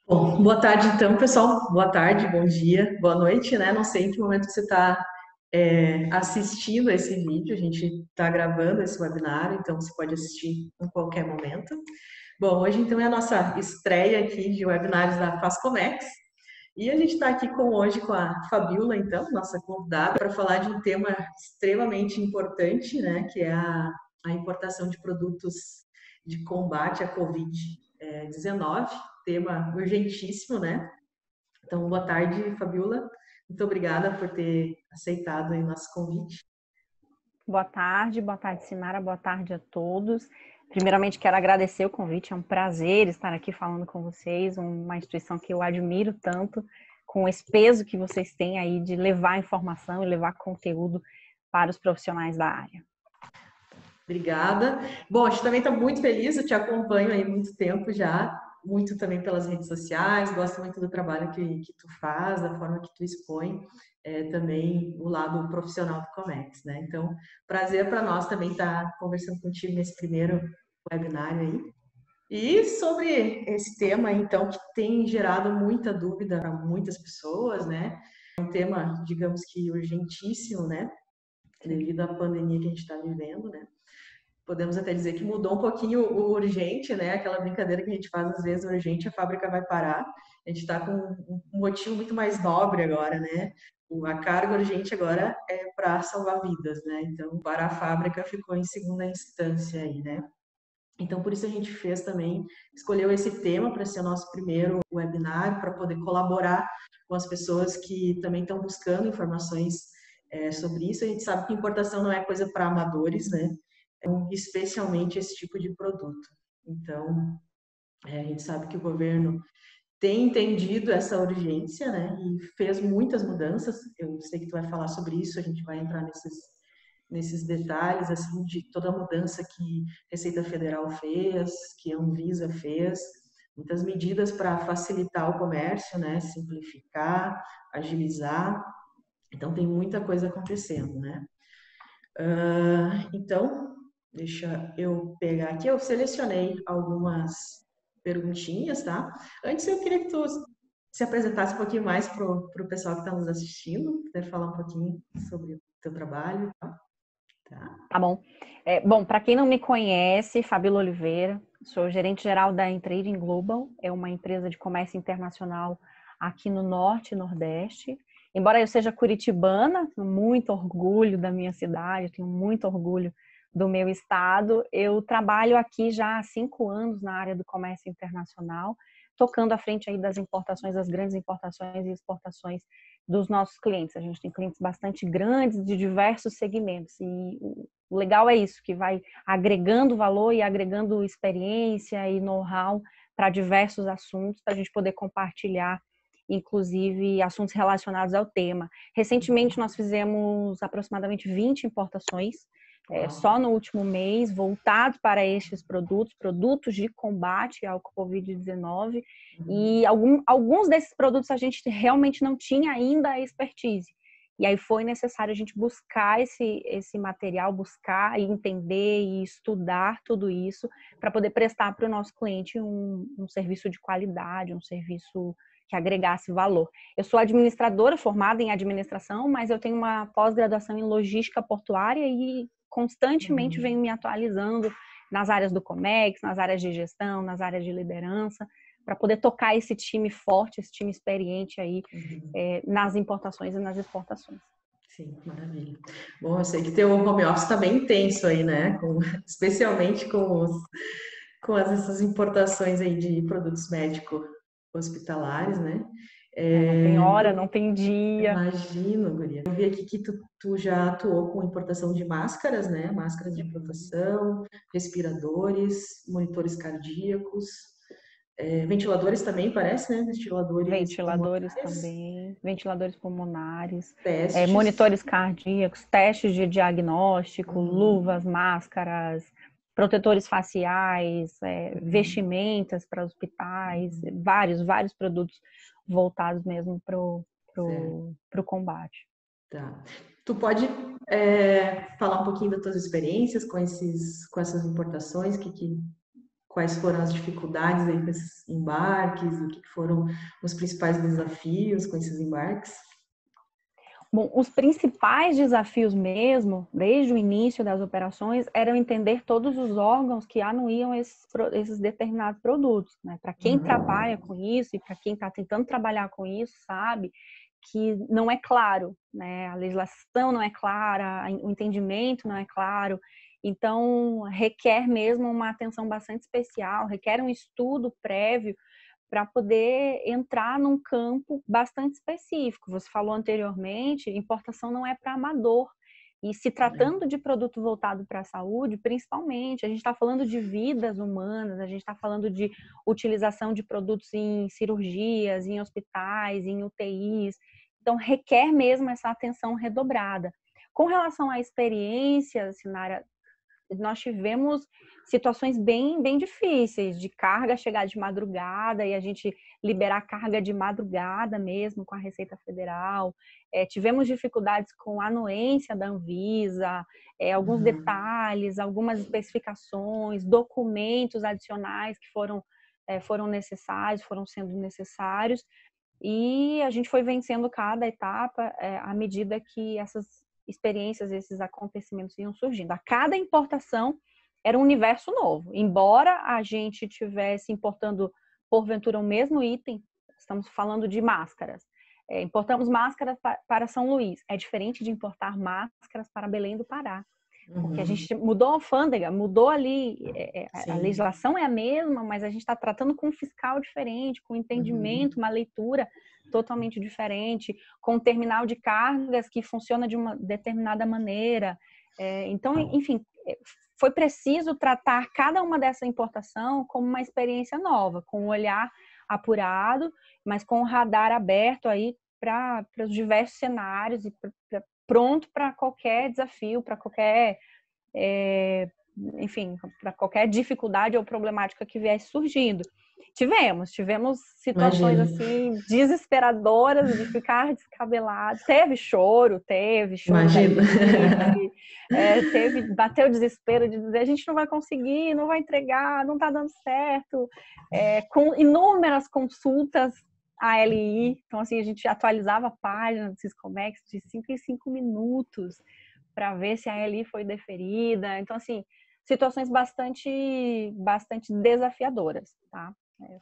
Bom, boa tarde então, pessoal. Boa tarde, bom dia, boa noite, né? Não sei em que momento você está assistindo esse vídeo. A gente está gravando esse webinar, então você pode assistir em qualquer momento. Bom, hoje então é a nossa estreia aqui de webinários da Fascomex. E a gente está aqui hoje com a Fabiola, então, nossa convidada, para falar de um tema extremamente importante, né? Que é a importação de produtos de combate à Covid-19, tema urgentíssimo, né? Então, boa tarde, Fabiola. Muito obrigada por ter aceitado aí o nosso convite. Boa tarde, Sinara, boa tarde a todos. Primeiramente, quero agradecer o convite, é um prazer estar aqui falando com vocês, uma instituição que eu admiro tanto, com esse peso que vocês têm aí de levar informação e levar conteúdo para os profissionais da área. Obrigada. Bom, a gente também está muito feliz, eu te acompanho aí há muito tempo já, muito também pelas redes sociais, gosto muito do trabalho que tu faz, da forma que tu expõe também o lado profissional do Comex, né? Então, prazer para nós também estar conversando contigo nesse primeiro webinário aí. E sobre esse tema, então, que tem gerado muita dúvida para muitas pessoas, né? É um tema, digamos que urgentíssimo, né? Devido à pandemia que a gente está vivendo, né? Podemos até dizer que mudou um pouquinho o urgente, né? Aquela brincadeira que a gente faz às vezes, urgente, a fábrica vai parar. A gente está com um motivo muito mais nobre agora, né? A carga urgente agora é para salvar vidas, né? Então, parar a fábrica ficou em segunda instância aí, né? Então, por isso a gente fez também, escolheu esse tema para ser o nosso primeiro webinar, para poder colaborar com as pessoas que também estão buscando informações sobre isso. A gente sabe que importação não é coisa para amadores, né? Especialmente esse tipo de produto. Então, a gente sabe que o governo tem entendido essa urgência, né? E fez muitas mudanças. Eu sei que tu vai falar sobre isso, a gente vai entrar nesses detalhes, assim, de toda a mudança que a Receita Federal fez, que a Anvisa fez, muitas medidas para facilitar o comércio, né? Simplificar, agilizar. Então, tem muita coisa acontecendo, né? Então, deixa eu pegar aqui. Eu selecionei algumas perguntinhas, tá? Antes, eu queria que tu se apresentasse um pouquinho mais para o pessoal que está nos assistindo, puder falar um pouquinho sobre o teu trabalho, tá? Tá bom. Bom, para quem não me conhece, Fabíola Oliveira, sou gerente geral da Intrading Global, é uma empresa de comércio internacional aqui no Norte e Nordeste. Embora eu seja curitibana, tenho muito orgulho da minha cidade, tenho muito orgulho do meu estado, eu trabalho aqui já há 5 anos na área do comércio internacional, tocando à frente aí das importações, das grandes importações e exportações dos nossos clientes. A gente tem clientes bastante grandes de diversos segmentos e o legal é isso, que vai agregando valor e agregando experiência e know-how para diversos assuntos, para a gente poder compartilhar, inclusive, assuntos relacionados ao tema. Recentemente, nós fizemos aproximadamente 20 importações, só no último mês, voltados para estes produtos de combate ao Covid-19, e alguns desses produtos a gente realmente não tinha ainda a expertise. E aí foi necessário a gente buscar esse material, buscar e entender e estudar tudo isso para poder prestar para o nosso cliente um serviço de qualidade, um serviço que agregasse valor. Eu sou administradora, formada em administração, mas eu tenho uma pós-graduação em logística portuária e constantemente venho me atualizando nas áreas do Comex, nas áreas de gestão, nas áreas de liderança, para poder tocar esse time forte, esse time experiente aí nas importações e nas exportações. Sim, maravilha. Bom, eu sei que teu home office está bem intenso aí, né? Especialmente com essas importações aí de produtos médicos hospitalares, né? Não tem hora, não tem dia. Imagino, guria. Eu vi aqui que tu já atuou com importação de máscaras, né? Máscaras de proteção, respiradores, monitores cardíacos, ventiladores também, parece, né? Ventiladores também, ventiladores pulmonares, Testes. monitores cardíacos, testes de diagnóstico, luvas, máscaras, protetores faciais, vestimentas para hospitais, vários produtos voltados mesmo para o combate. Tá. Tu pode falar um pouquinho das tuas experiências com essas importações? quais foram as dificuldades aí com esses embarques, o que foram os principais desafios com esses embarques? Bom, os principais desafios mesmo, desde o início das operações, eram entender todos os órgãos que anuíam esses determinados produtos, né? Para quem trabalha com isso e para quem está tentando trabalhar com isso, sabe que não é claro, né? A legislação não é clara, o entendimento não é claro. Então, requer mesmo uma atenção bastante especial, requer um estudo prévio para poder entrar num campo bastante específico. Você falou anteriormente, importação não é para amador. E se tratando de produto voltado para a saúde, principalmente, a gente está falando de vidas humanas, a gente está falando de utilização de produtos em cirurgias, em hospitais, em UTIs. Então, requer mesmo essa atenção redobrada. Com relação à experiência, Sinara, nós tivemos situações bem difíceis, de carga chegar de madrugada e a gente liberar carga de madrugada mesmo com a Receita Federal. Tivemos dificuldades com a anuência da Anvisa, alguns detalhes, algumas especificações, documentos adicionais que foram necessários, foram sendo necessários. E a gente foi vencendo cada etapa à medida que essas experiências, esses acontecimentos iam surgindo. A cada importação era um universo novo. Embora a gente tivesse importando, porventura, o mesmo item, estamos falando de máscaras. Importamos máscaras para São Luís. É diferente de importar máscaras para Belém do Pará. Porque a gente mudou a alfândega, mudou ali, a legislação é a mesma, mas a gente está tratando com um fiscal diferente, com um entendimento, uma leitura totalmente diferente, com um terminal de cargas que funciona de uma determinada maneira. Então, enfim, foi preciso tratar cada uma dessa importação como uma experiência nova, com um olhar apurado, mas com o radar aberto aí para os diversos cenários e pronto para qualquer desafio, para qualquer, enfim, para qualquer dificuldade ou problemática que viesse surgindo. Tivemos situações assim desesperadoras de ficar descabelado. Teve choro da equipe, bateu o desespero de dizer a gente não vai conseguir, não vai entregar, não está dando certo, com inúmeras consultas a LI, então assim, a gente atualizava a página do Siscomex de 5 em 5 minutos para ver se a LI foi deferida. Então, assim, situações bastante desafiadoras, tá?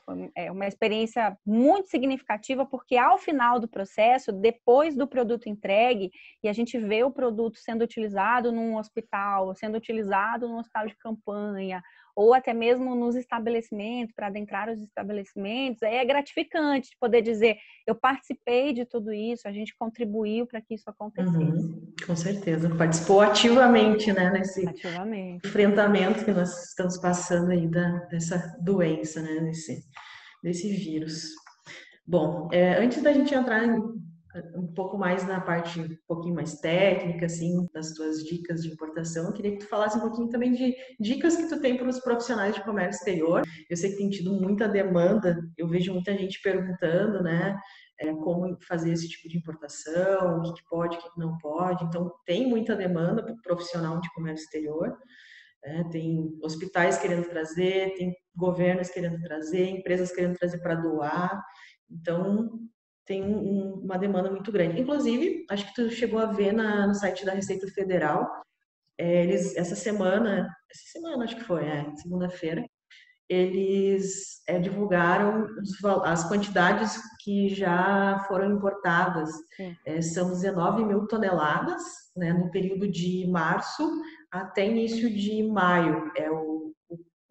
Foi uma experiência muito significativa, porque ao final do processo, depois do produto entregue, e a gente vê o produto sendo utilizado num hospital, sendo utilizado num hospital de campanha, ou até mesmo nos estabelecimentos, para adentrar os estabelecimentos, é gratificante poder dizer, eu participei de tudo isso, a gente contribuiu para que isso acontecesse. Com certeza, participou ativamente, né, nesse Ativamente. enfrentamento que nós estamos passando aí dessa doença, né, desse vírus. Bom, antes da gente entrar um pouco mais na parte um pouquinho mais técnica, assim, das tuas dicas de importação, eu queria que tu falasse um pouquinho também de dicas que tu tem para os profissionais de comércio exterior. Eu sei que tem tido muita demanda, eu vejo muita gente perguntando, né, como fazer esse tipo de importação, o que pode, o que não pode. Então, tem muita demanda para o profissional de comércio exterior. Tem hospitais querendo trazer, tem governos querendo trazer, empresas querendo trazer para doar. Então, tem uma demanda muito grande. Inclusive, acho que tu chegou a ver no site da Receita Federal, eles, essa semana, acho que foi, segunda-feira, eles divulgaram as quantidades que já foram importadas. São 19 mil toneladas, né, no período de março até início de maio,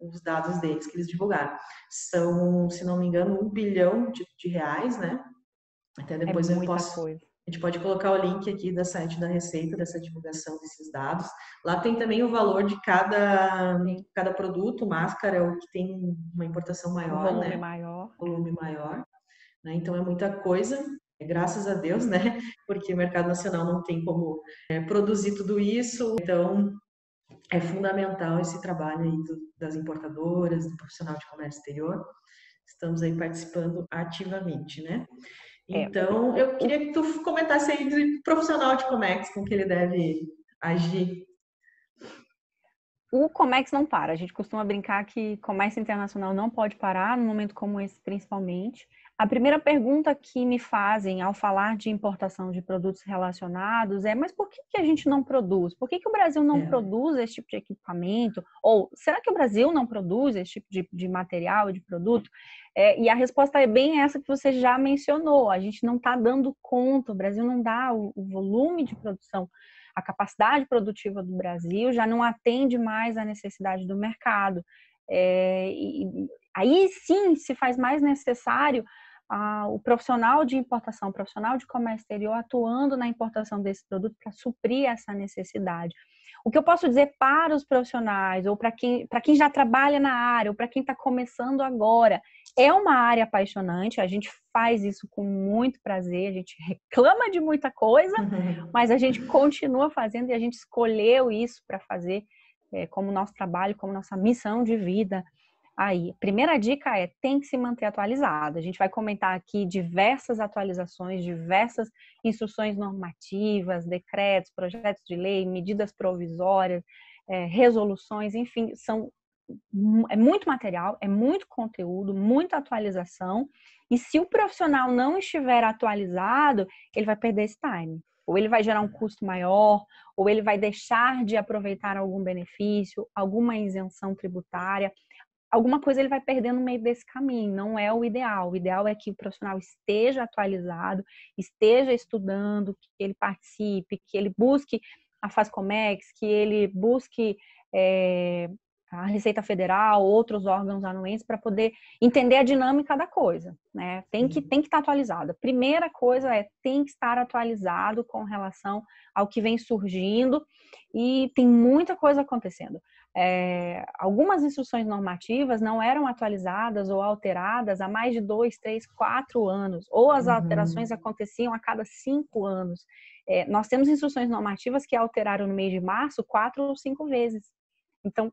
os dados deles que eles divulgaram. São, se não me engano, 1 bilhão de reais, né? Até depois a gente pode colocar o link aqui do site da Receita, dessa divulgação desses dados. Lá tem também o valor de cada produto. Máscara é o que tem uma importação maior, volume né? maior. Volume maior. Né? Então é muita coisa, graças a Deus, né? Porque o mercado nacional não tem como produzir tudo isso. Então é fundamental esse trabalho aí das importadoras, do profissional de comércio exterior. Estamos aí participando ativamente, né? Então, eu queria que tu comentasse aí do profissional de Comex, com que ele deve agir. o Comex não para. A gente costuma brincar que comércio internacional não pode parar, num momento como esse, principalmente. A primeira pergunta que me fazem ao falar de importação de produtos relacionados é: mas por que que a gente não produz? Por que que o Brasil não É, produz esse tipo de equipamento? Ou será que o Brasil não produz esse tipo de material, de produto? E a resposta é bem essa que você já mencionou. A gente não está dando conta, o Brasil não dá o volume de produção, a capacidade produtiva do Brasil já não atende mais à necessidade do mercado. Aí sim se faz mais necessário o profissional de importação, o profissional de comércio exterior atuando na importação desse produto para suprir essa necessidade. O que eu posso dizer para os profissionais, ou para quem já trabalha na área, ou para quem está começando agora, é uma área apaixonante, a gente faz isso com muito prazer, a gente reclama de muita coisa, mas a gente continua fazendo e a gente escolheu isso para fazer como nosso trabalho, como nossa missão de vida. Aí, primeira dica é: tem que se manter atualizado. A gente vai comentar aqui diversas atualizações, diversas instruções normativas, decretos, projetos de lei, medidas provisórias, resoluções, enfim, é muito material, é muito conteúdo, muita atualização. E se o profissional não estiver atualizado, ele vai perder esse time. Ou ele vai gerar um custo maior, ou ele vai deixar de aproveitar algum benefício, alguma isenção tributária. Alguma coisa ele vai perder no meio desse caminho, não é o ideal. O ideal é que o profissional esteja atualizado, esteja estudando, que ele participe, que ele busque a Fascomex, que ele busque a Receita Federal, outros órgãos anuentes, para poder entender a dinâmica da coisa, né? Tem que estar atualizado. A primeira coisa tem que estar atualizado com relação ao que vem surgindo, e tem muita coisa acontecendo. Algumas instruções normativas não eram atualizadas ou alteradas há mais de 2, 3, 4 anos, ou as alterações aconteciam a cada 5 anos. Nós temos instruções normativas que alteraram no mês de março 4 ou 5 vezes. Então,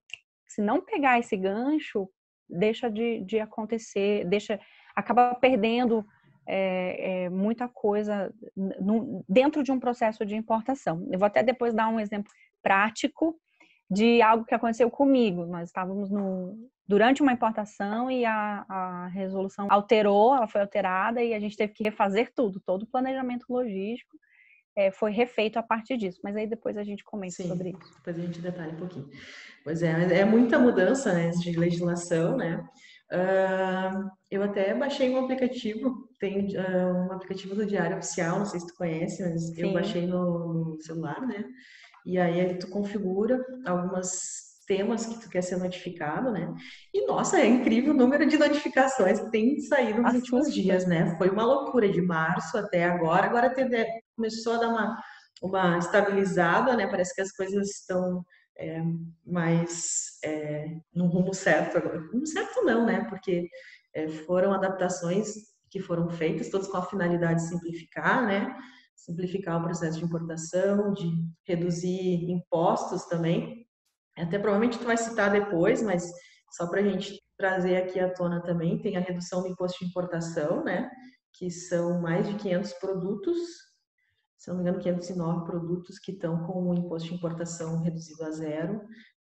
se não pegar esse gancho, deixa de acontecer, acaba perdendo muita coisa dentro de um processo de importação. Eu vou até depois dar um exemplo prático de algo que aconteceu comigo. Nós estávamos durante uma importação e a resolução ela foi alterada e a gente teve que refazer tudo, todo o planejamento logístico foi refeito a partir disso. Mas aí depois a gente comenta sobre sim, isso. depois a gente detalha um pouquinho. Pois é muita mudança, né, de legislação, né? Eu até baixei um aplicativo, tem um aplicativo do Diário Oficial, não sei se tu conhece, mas eu Sim. baixei no celular, né? E aí ali tu configura alguns temas que tu quer ser notificado, né? E nossa, é incrível o número de notificações que tem saído nos últimos Assusta. dias, né? Foi uma loucura de março até agora. Agora começou a dar uma estabilizada, né? Parece que as coisas estão mais no rumo certo agora. Rumo certo não, né? Porque foram adaptações que foram feitas, todas com a finalidade de simplificar, né? Simplificar o processo de importação, de reduzir impostos também. Até provavelmente tu vai citar depois, mas só para a gente trazer aqui à tona também, tem a redução do imposto de importação, né? Que são mais de 500 produtos, se não me engano, 509 produtos que estão com o imposto de importação reduzido a zero.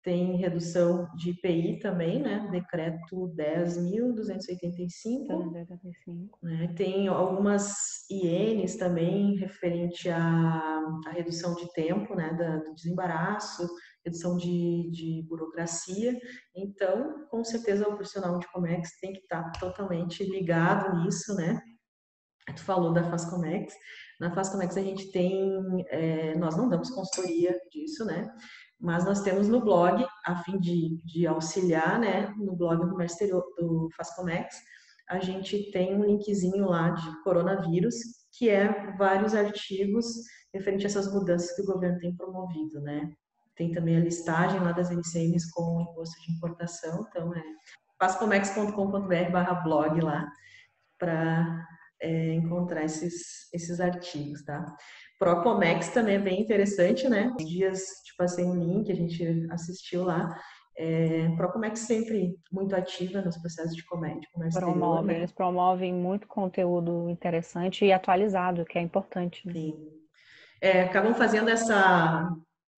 Tem redução de IPI também, né? Decreto 10.285, 385. né? Tem algumas ienes também referente à redução de tempo, né? Do desembaraço, redução de burocracia. Então, com certeza, o profissional de Comex tem que estar totalmente ligado nisso, né? Tu falou da Fascomex. Na Fascomex a gente tem, nós não damos consultoria disso, né? Mas nós temos no blog, a fim de auxiliar, né? No blog do Comércio Exterior do Fascomex, a gente tem um linkzinho lá de coronavírus, que é vários artigos referente a essas mudanças que o governo tem promovido, né? Tem também a listagem lá das NCMs com o imposto de importação, então fascomex.com.br/blog lá, para encontrar esses artigos, tá? Procomex também é bem interessante, né? Os dias te passei um link, a gente assistiu lá. Procomex sempre muito ativa nos processos de comércio exterior, Eles né? promovem muito conteúdo interessante e atualizado, que é importante, né? Sim. Acabam fazendo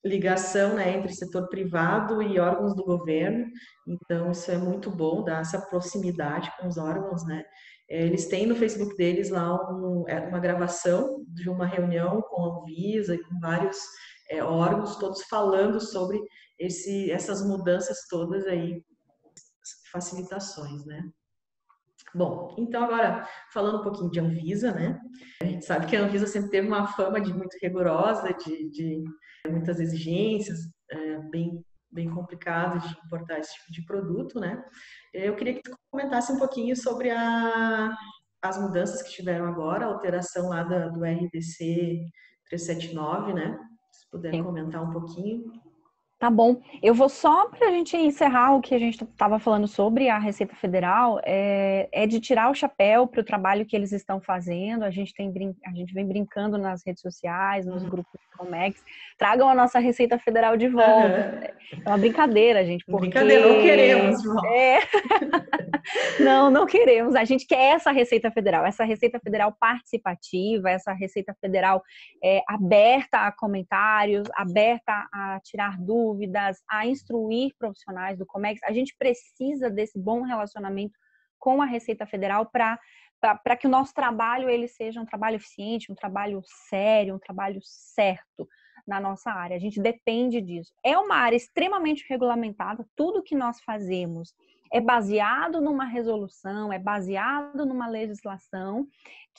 ligação, né, entre setor privado e órgãos do governo. Então, isso é muito bom, dar essa proximidade com os órgãos, né? Eles têm no Facebook deles lá uma gravação de uma reunião com a Anvisa e com vários órgãos, todos falando sobre essas mudanças todas aí, facilitações, né? Bom, então agora falando um pouquinho de Anvisa, né? A gente sabe que a Anvisa sempre teve uma fama de muito rigorosa, de muitas exigências, bem complicado de importar esse tipo de produto, né? Eu queria que tu comentasse um pouquinho sobre as mudanças que tiveram agora, a alteração lá do RDC 379, né? Se puder Sim. comentar um pouquinho. Tá bom. Eu vou só para a gente encerrar o que a gente estava falando sobre a Receita Federal, é de tirar o chapéu para o trabalho que eles estão fazendo. A gente vem brincando nas redes sociais, nos grupos do Comex. Tragam a nossa Receita Federal de volta. Uhum. É uma brincadeira, gente, Brincadeira, não porque queremos, João. Não queremos. A gente quer essa Receita Federal, participativa, essa Receita Federal aberta a comentários, aberta a tirar dúvidas, a instruir profissionais do Comex. A gente precisa desse bom relacionamento com a Receita Federal para que o nosso trabalho ele seja um trabalho eficiente, um trabalho sério, um trabalho certo na nossa área. A gente depende disso. É uma área extremamente regulamentada, tudo que nós fazemos é baseado numa resolução, é baseado numa legislação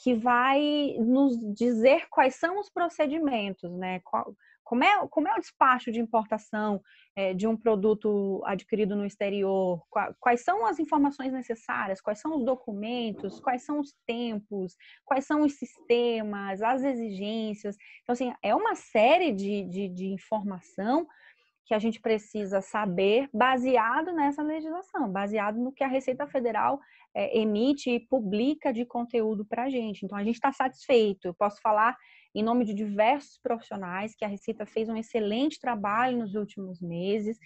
que vai nos dizer quais são os procedimentos, né? Como é o despacho de importação de um produto adquirido no exterior? Quais são as informações necessárias? Quais são os documentos? Quais são os tempos? Quais são os sistemas? As exigências? Então, assim, é uma série de informação que a gente precisa saber baseado nessa legislação, baseado no que a Receita Federal emite e publica de conteúdo para a gente. Então, a gente está satisfeito. Eu posso falar em nome de diversos profissionais que a Receita fez um excelente trabalho nos últimos meses,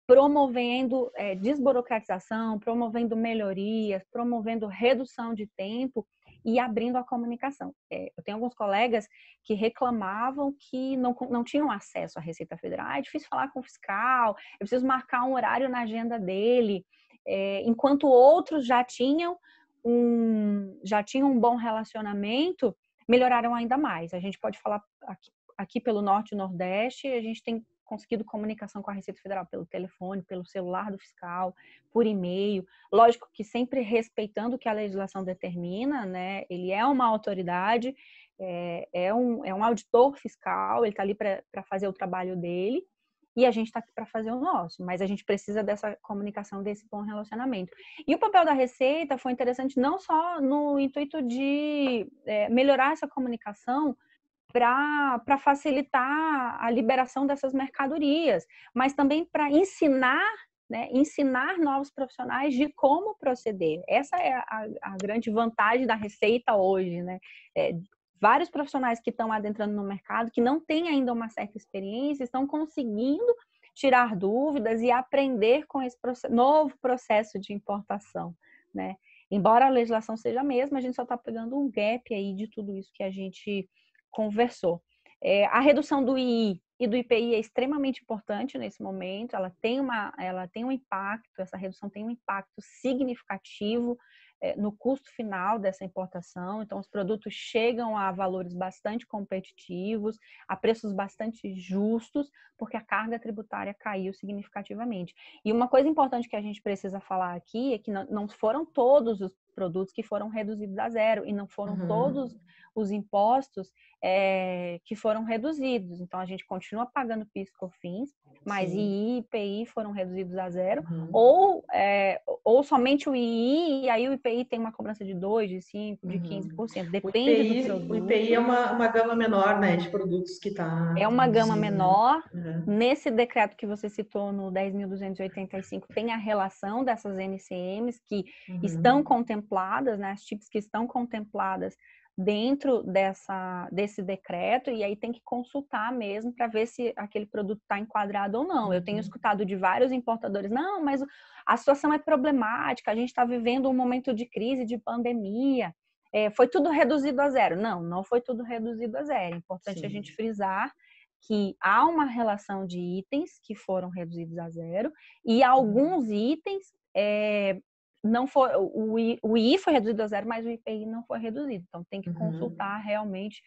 promovendo desburocratização, promovendo melhorias, promovendo redução de tempo e abrindo a comunicação. Eu tenho alguns colegas que reclamavam que não tinham acesso à Receita Federal. É difícil falar com o fiscal, eu preciso marcar um horário na agenda dele, enquanto outros já tinham um bom relacionamento, melhoraram ainda mais. A gente pode falar aqui pelo Norte e Nordeste, a gente tem conseguido comunicação com a Receita Federal pelo telefone, pelo celular do fiscal, por e-mail. Lógico que sempre respeitando o que a legislação determina, né? Ele é uma autoridade, é um auditor fiscal, ele está ali para fazer o trabalho dele e a gente está aqui para fazer o nosso, mas a gente precisa dessa comunicação, desse bom relacionamento. E o papel da Receita foi interessante não só no intuito de melhorar essa comunicação para facilitar a liberação dessas mercadorias, mas também para ensinar, né, ensinar novos profissionais de como proceder. Essa é a grande vantagem da Receita hoje, né? Vários profissionais que estão adentrando no mercado, que não têm ainda uma certa experiência, estão conseguindo tirar dúvidas e aprender com esse novo processo de importação, né? Embora a legislação seja a mesma, a gente só está pegando um gap aí de tudo isso que a gente conversou. A redução do II e do IPI é extremamente importante nesse momento, ela tem um impacto, essa redução tem um impacto significativo no custo final dessa importação, então os produtos chegam a valores bastante competitivos, a preços bastante justos, porque a carga tributária caiu significativamente. E uma coisa importante que a gente precisa falar aqui é que não foram todos os produtos que foram reduzidos a zero e não foram todos os impostos que foram reduzidos. Então, a gente continua pagando PIS e COFINS, mas II e IPI foram reduzidos a zero, ou somente o II, e aí o IPI tem uma cobrança de 2%, de 5%, de 15%, depende do produto. O IPI é uma gama menor, né, de produtos que está É uma gama menor. Né? Nesse decreto que você citou, no 10.285, tem a relação dessas NCMs que estão contempladas, né, as chips que estão contempladas dentro desse decreto, e aí tem que consultar mesmo para ver se aquele produto está enquadrado ou não. Eu tenho escutado de vários importadores, não, mas a situação é problemática, a gente está vivendo um momento de crise, de pandemia, foi tudo reduzido a zero. Não foi tudo reduzido a zero. É importante a gente frisar que há uma relação de itens que foram reduzidos a zero e alguns itens não foi, o I foi reduzido a zero, mas o IPI não foi reduzido. Então, tem que consultar realmente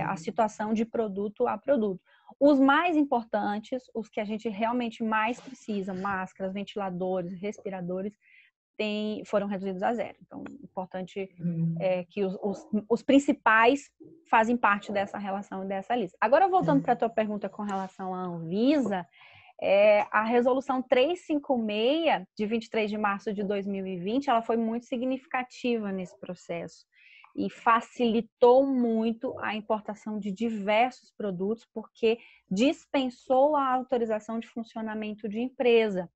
a situação de produto a produto. Os mais importantes, os que a gente realmente mais precisa, máscaras, ventiladores, respiradores, foram reduzidos a zero. Então, o importante é que os principais fazem parte dessa relação e dessa lista. Agora, voltando para a tua pergunta com relação à Anvisa, a resolução 356, de 23 de março de 2020, ela foi muito significativa nesse processo e facilitou muito a importação de diversos produtos, porque dispensou a autorização de funcionamento de empresa.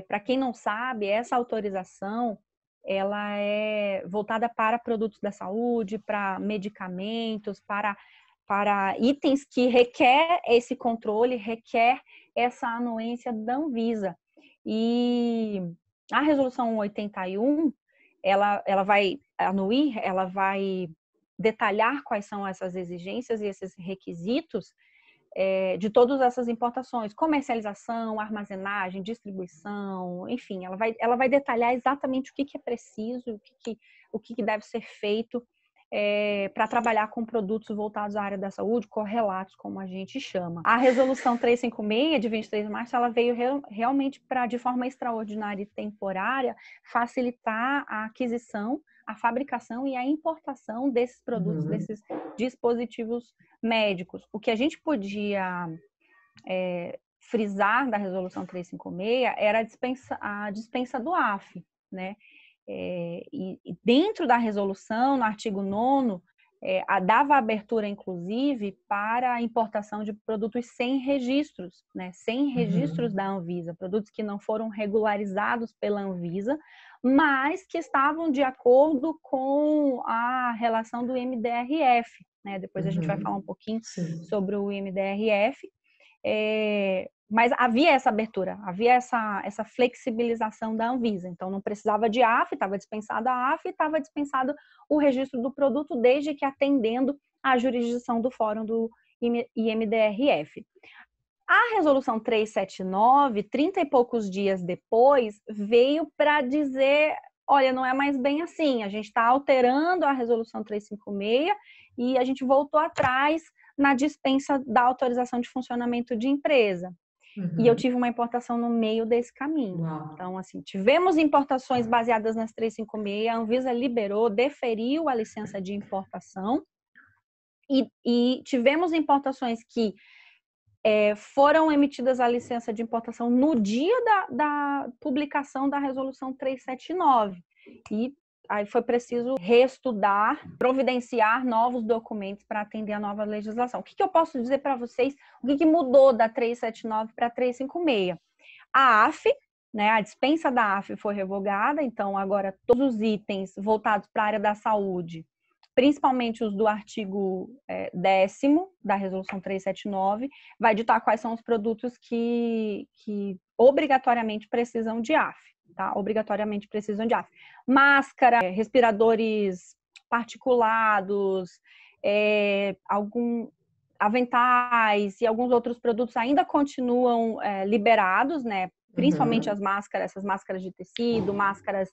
Para quem não sabe, essa autorização ela é voltada para produtos da saúde, para medicamentos, para itens que requer esse controle, requer essa anuência da Anvisa. E a resolução 81, ela vai anuir, ela vai detalhar quais são essas exigências e esses requisitos de todas essas importações, comercialização, armazenagem, distribuição, enfim, ela vai detalhar exatamente o que é preciso, o que deve ser feito para trabalhar com produtos voltados à área da saúde, correlatos, como a gente chama. A resolução 356, de 23 de março, ela veio realmente para, de forma extraordinária e temporária, facilitar a aquisição, a fabricação e a importação desses produtos, desses dispositivos médicos. O que a gente podia frisar da resolução 356 era a dispensa do AF, né? E dentro da resolução, no artigo 9º, dava abertura, inclusive, para a importação de produtos sem registros, né? Sem registros da Anvisa, produtos que não foram regularizados pela Anvisa, mas que estavam de acordo com a relação do MDRF, né? Depois a gente vai falar um pouquinho sobre o MDRF. Mas havia essa abertura, havia essa flexibilização da Anvisa. Então, não precisava de AF, estava dispensado a AF e estava dispensado o registro do produto, desde que atendendo à jurisdição do Fórum do IMDRF. A resolução 379, 30 e poucos dias depois, veio para dizer, olha, não é mais bem assim, a gente está alterando a resolução 356 e a gente voltou atrás na dispensa da autorização de funcionamento de empresa. E eu tive uma importação no meio desse caminho. Então, assim, tivemos importações baseadas nas 356, a Anvisa liberou, deferiu a licença de importação e tivemos importações que foram emitidas a licença de importação no dia da publicação da resolução 379. E aí foi preciso reestudar, providenciar novos documentos para atender a nova legislação. O que eu posso dizer para vocês? O que mudou da 379 para a 356? A AF, né, a dispensa da AF foi revogada, então agora todos os itens voltados para a área da saúde, principalmente os do artigo 10º da resolução 379, vai ditar quais são os produtos que obrigatoriamente precisam de AF. Tá? Obrigatoriamente precisam de AF. Máscara, respiradores particulados, aventais e alguns outros produtos ainda continuam liberados, né? Principalmente as máscaras, essas máscaras de tecido, máscaras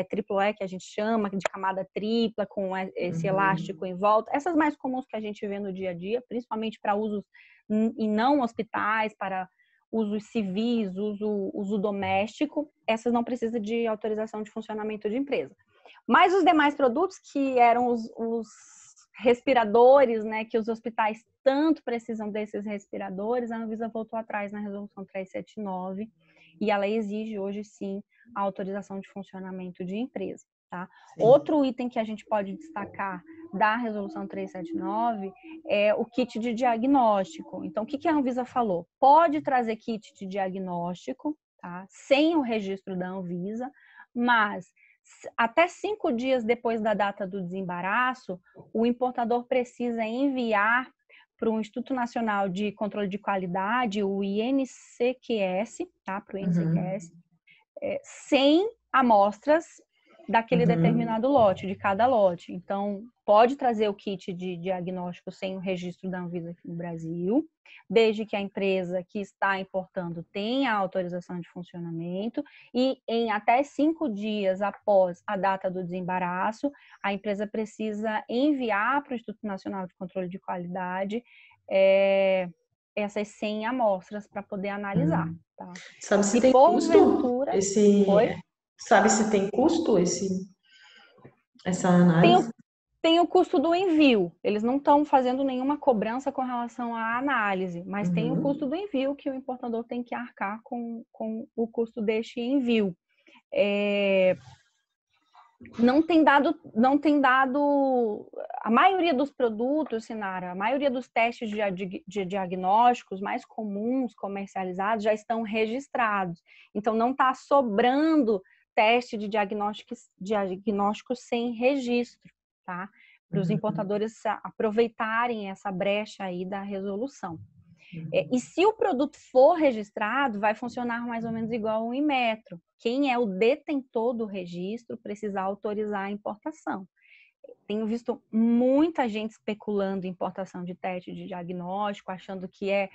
triplo E, que a gente chama, de camada tripla, com esse elástico em volta. Essas mais comuns que a gente vê no dia a dia, principalmente para usos em não hospitais, para usos civis, uso doméstico, essas não precisam de autorização de funcionamento de empresa. Mas os demais produtos, que eram os respiradores, né, que os hospitais tanto precisam desses respiradores, a Anvisa voltou atrás na resolução 379 e ela exige hoje, sim, a autorização de funcionamento de empresa. Tá? Outro item que a gente pode destacar da resolução 379 é o kit de diagnóstico. Então, o que a Anvisa falou? Pode trazer kit de diagnóstico, tá? Sem o registro da Anvisa, mas até 5 dias depois da data do desembaraço, o importador precisa enviar para o Instituto Nacional de Controle de Qualidade, o INCQS, tá? Para o INCQS, 100 amostras daquele Uhum. determinado lote, de cada lote. Então, pode trazer o kit de diagnóstico sem o registro da Anvisa aqui no Brasil, desde que a empresa que está importando tenha a autorização de funcionamento e em até 5 dias após a data do desembaraço, a empresa precisa enviar para o Instituto Nacional de Controle de Qualidade essas 100 amostras para poder analisar. Uhum. Tá? Sabe se Se tem custo porventura... esse, Oi? sabe se tem custo essa Tem análise? o Tem o custo do envio. Eles não estão fazendo nenhuma cobrança com relação à análise, mas tem o custo Uhum. do envio que o importador tem que arcar com o custo deste envio. Não tem dado. A maioria dos produtos, Sinara, a maioria dos testes de diagnósticos mais comuns, comercializados, já estão registrados. Então, não está sobrando teste de diagnóstico sem registro, tá? Para os Uhum. importadores aproveitarem essa brecha aí da resolução. E Uhum. se o produto for registrado, vai funcionar mais ou menos igual um Inmetro. Quem é o detentor do registro precisa autorizar a importação. Tenho visto muita gente especulando em importação de teste de diagnóstico, achando que é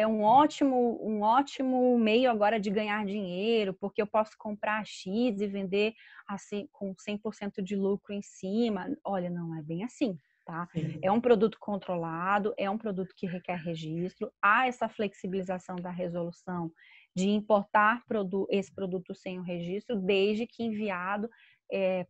um ótimo meio agora de ganhar dinheiro, porque eu posso comprar X e vender assim com 100% de lucro em cima. Olha, não é bem assim. Tá? É Sim. um produto controlado, é um produto que requer registro, há essa flexibilização da resolução de importar esse produto sem o registro, desde que enviado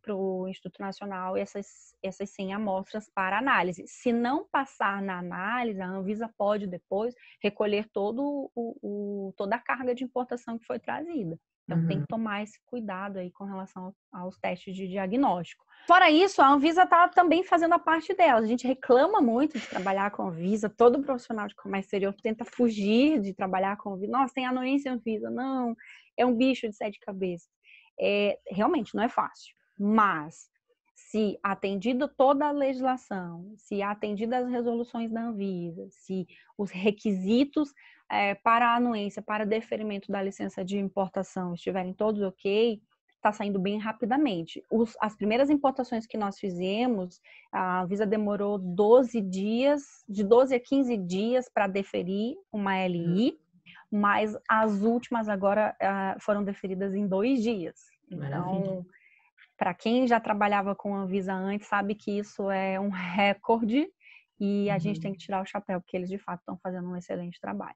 para o Instituto Nacional essas 100 amostras para análise. Se não passar na análise, a Anvisa pode depois recolher toda a carga de importação que foi trazida. Então, tem Uhum. que tomar esse cuidado aí com relação aos testes de diagnóstico. Fora isso, a Anvisa está também fazendo a parte dela. A gente reclama muito de trabalhar com a Anvisa, todo profissional de comércio exterior tenta fugir de trabalhar com a Anvisa. Nossa, tem anuência Anvisa. Não, é um bicho de 7 cabeças. Realmente não é fácil, mas se atendido toda a legislação, se atendidas as resoluções da Anvisa, se os requisitos para a anuência, para deferimento da licença de importação estiverem todos ok, está saindo bem rapidamente. As primeiras importações que nós fizemos, a Anvisa demorou 12 dias, de 12 a 15 dias para deferir uma LI, mas as últimas agora foram deferidas em 2 dias. Maravilha. Então, para quem já trabalhava com a Anvisa antes, sabe que isso é um recorde e a gente tem Uhum. que tirar o chapéu, porque eles de fato estão fazendo um excelente trabalho.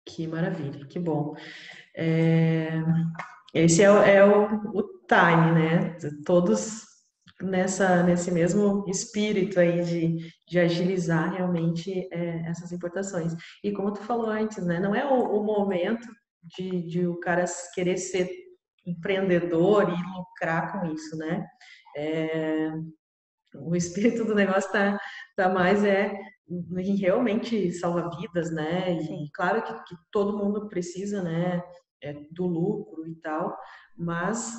Que maravilha, que bom. É, esse o time, né? Todos nesse mesmo espírito aí de agilizar realmente essas importações. E como tu falou antes, né? Não é o momento de o cara querer ser empreendedor e lucrar com isso, né? É, o espírito do negócio tá mais em realmente salvar vidas, né? E Sim, claro que todo mundo precisa, né, do lucro e tal, mas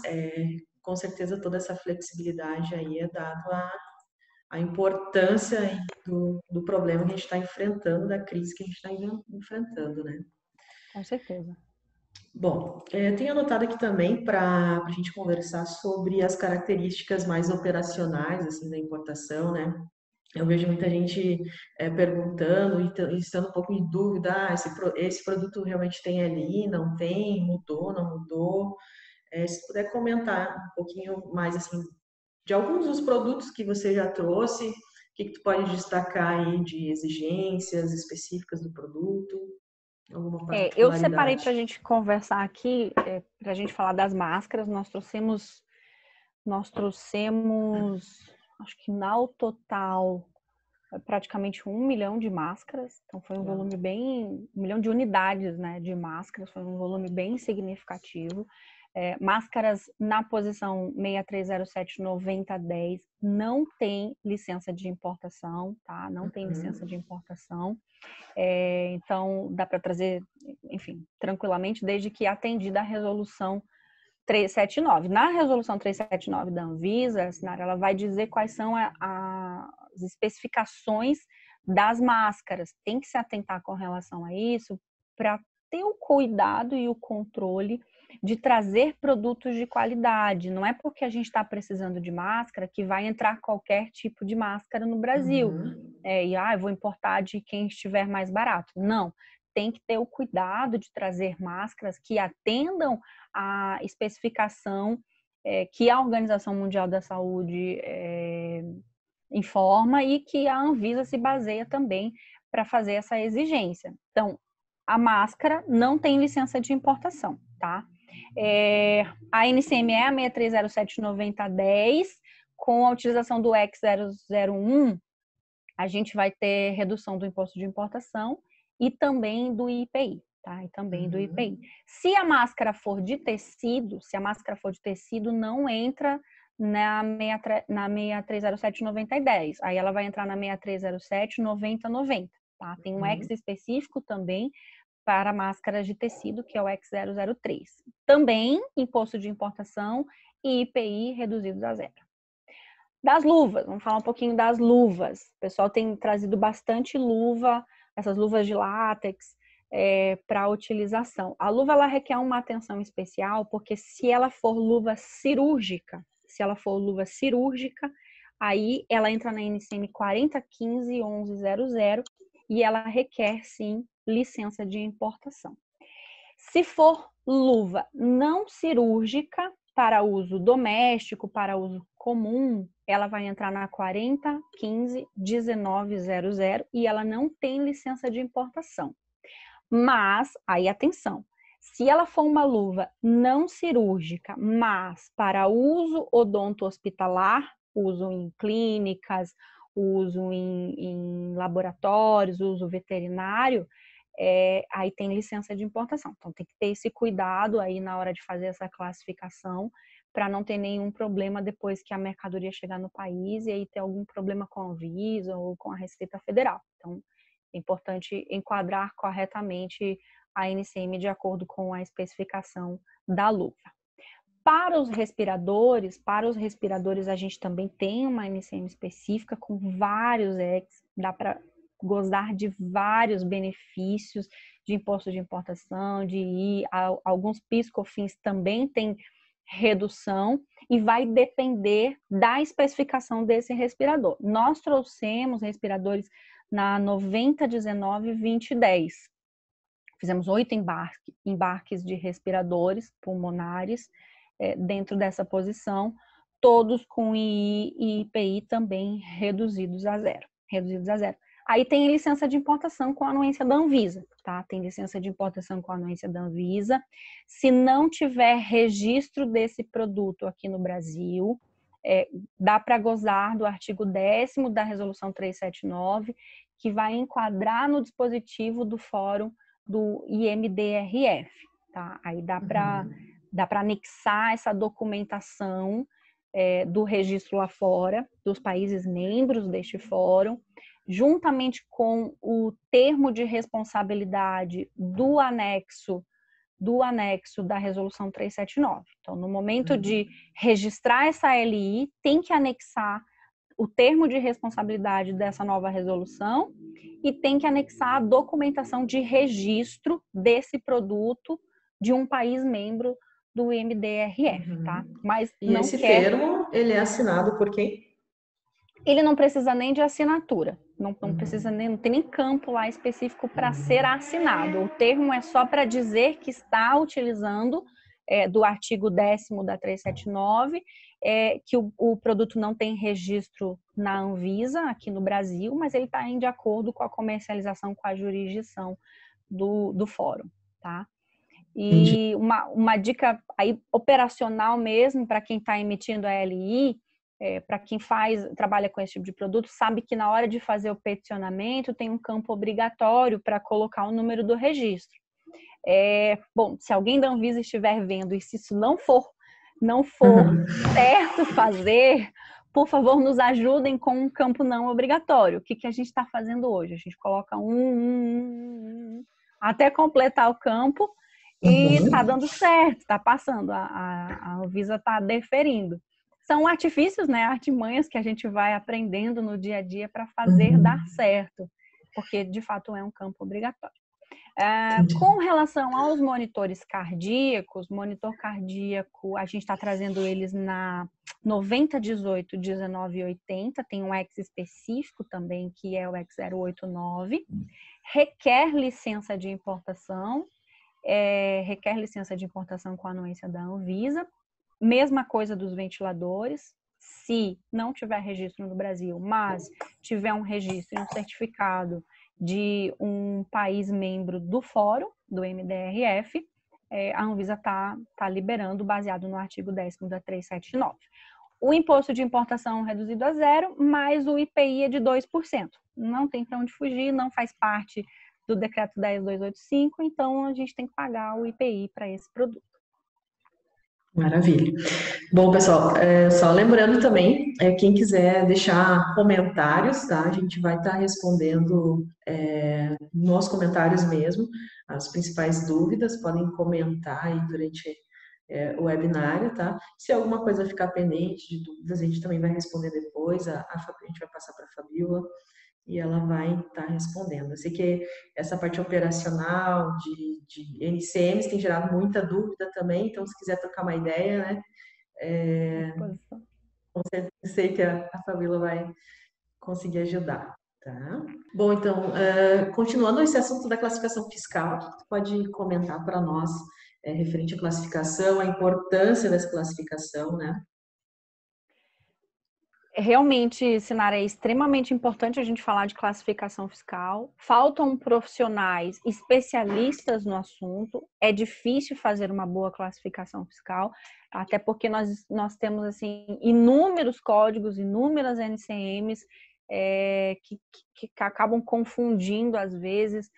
com certeza toda essa flexibilidade aí é dado a importância aí do problema que a gente está enfrentando, da crise que a gente está enfrentando, né? com certeza. Bom, eu tenho anotado aqui também para a gente conversar sobre as características mais operacionais assim da importação, né? Eu vejo muita gente perguntando e estando um pouco em dúvida, esse produto realmente tem ali, não tem, mudou, não mudou. Se puder comentar um pouquinho mais assim de alguns dos produtos que você já trouxe, o que tu pode destacar aí de exigências específicas do produto, alguma Eu separei particularidade? para a gente conversar aqui, para a gente falar das máscaras. Nós trouxemos, acho que no total, praticamente 1 milhão de máscaras. Então, foi um volume bem, 1 milhão de unidades, né, de máscaras. Foi um volume bem significativo. Máscaras na posição 6307-9010 não tem licença de importação, tá? Não tem licença de Uhum. importação. Então, dá para trazer, enfim, tranquilamente, desde que atendida a resolução 379. Na resolução 379 da Anvisa, Sinara, ela vai dizer quais são as especificações das máscaras. Tem que se atentar com relação a isso para ter o cuidado e o controle de trazer produtos de qualidade. Não é porque a gente está precisando de máscara que vai entrar qualquer tipo de máscara no Brasil. Eu vou importar de quem estiver mais barato. Não. Tem que ter o cuidado de trazer máscaras que atendam à especificação que a Organização Mundial da Saúde informa e que a Anvisa se baseia também para fazer essa exigência. Então, a máscara não tem licença de importação, tá? A NCME é a 6307-9010, com a utilização do X001, a gente vai ter redução do imposto de importação e também do IPI, tá? E também do IPI. Se a máscara for de tecido, não entra na 6307-9010. Aí ela vai entrar na 6307-9090, tá? Tem um X específico também para máscaras de tecido, que é o X003. Também imposto de importação e IPI reduzidos a zero. Das luvas, vamos falar um pouquinho das luvas. O pessoal tem trazido bastante luva, essas luvas de látex, para utilização. A luva, ela requer uma atenção especial, porque se ela for luva cirúrgica, aí ela entra na NCM 4015-1100 e ela requer, sim, licença de importação. Se for luva não cirúrgica, para uso doméstico, para uso comum, ela vai entrar na 4015-1900 e ela não tem licença de importação. Mas, aí atenção, se ela for uma luva não cirúrgica, mas para uso odonto-hospitalar, uso em clínicas, uso em laboratórios, uso veterinário, aí tem licença de importação. Então tem que ter esse cuidado aí na hora de fazer essa classificação para não ter nenhum problema depois que a mercadoria chegar no país e aí ter algum problema com a Anvisa ou com a Receita Federal. Então é importante enquadrar corretamente a NCM de acordo com a especificação da luva. Para os respiradores a gente também tem uma NCM específica com vários X, dá para gozar de vários benefícios de imposto de importação, alguns PIS/COFINS também tem redução e vai depender da especificação desse respirador. Nós trouxemos respiradores na 9019-2010. Fizemos 8 embarques de respiradores pulmonares dentro dessa posição, todos com II e IPI também reduzidos a zero. Aí tem licença de importação com a anuência da Anvisa, tá? Tem licença de importação com a anuência da Anvisa. Se não tiver registro desse produto aqui no Brasil, dá para gozar do artigo 10º da Resolução 379, que vai enquadrar no dispositivo do Fórum do IMDRF, tá? Aí dá para anexar essa documentação do registro lá fora, dos países membros deste fórum, juntamente com o termo de responsabilidade do anexo da Resolução 379. Então, no momento de registrar essa LI, tem que anexar o termo de responsabilidade dessa nova resolução e tem que anexar a documentação de registro desse produto de um país membro do MDRF, tá? Mas e esse termo, ele é assinado por quem? Ele não precisa nem de assinatura, não precisa nem, não tem nem campo lá específico para ser assinado. O termo é só para dizer que está utilizando do artigo 10º da 379, que o produto não tem registro na Anvisa aqui no Brasil, mas ele está de acordo com a comercialização, com a jurisdição do fórum, tá? E uma dica aí operacional mesmo para quem está emitindo a LI, para quem trabalha com esse tipo de produto, sabe que na hora de fazer o peticionamento tem um campo obrigatório para colocar o número do registro. Bom, se alguém da Anvisa estiver vendo e se isso não for certo fazer, por favor, nos ajudem com um campo não obrigatório. O que a gente está fazendo hoje? A gente coloca até completar o campo e está dando certo, está passando, a Anvisa está deferindo. São artifícios, né, artimanhas que a gente vai aprendendo no dia a dia para fazer dar certo, porque de fato é um campo obrigatório. Entendi. Com relação aos monitores cardíacos, monitor cardíaco, a gente está trazendo eles na 90, 18, 19 e 80, tem um X específico também, que é o X089, requer licença de importação, com a anuência da Anvisa, mesma coisa dos ventiladores, se não tiver registro no Brasil, mas tiver um registro e um certificado de um país membro do fórum, do MDRF, a Anvisa está liberando baseado no artigo 10º da 379. O imposto de importação reduzido a zero, mas o IPI é de 2%. Não tem para onde fugir, não faz parte do decreto 10.285, então a gente tem que pagar o IPI para esse produto. Maravilha. Bom, pessoal, só lembrando também, quem quiser deixar comentários, tá? A gente vai estar respondendo nos comentários mesmo, as principais dúvidas, podem comentar aí durante o webinário, tá? Se alguma coisa ficar pendente de dúvidas, a gente também vai responder depois, a gente vai passar para a Fabíola e ela vai estar respondendo. Eu sei que essa parte operacional de NCMs tem gerado muita dúvida também, então se quiser trocar uma ideia, né? Com certeza sei que a Fabíola vai conseguir ajudar, tá? Bom, então, continuando esse assunto da classificação fiscal, o que tu pode comentar para nós referente à classificação, a importância dessa classificação, né? Realmente, Sinara, é extremamente importante a gente falar de classificação fiscal. Faltam profissionais especialistas no assunto. É difícil fazer uma boa classificação fiscal, até porque nós temos assim inúmeros códigos, inúmeras NCMs que acabam confundindo às vezes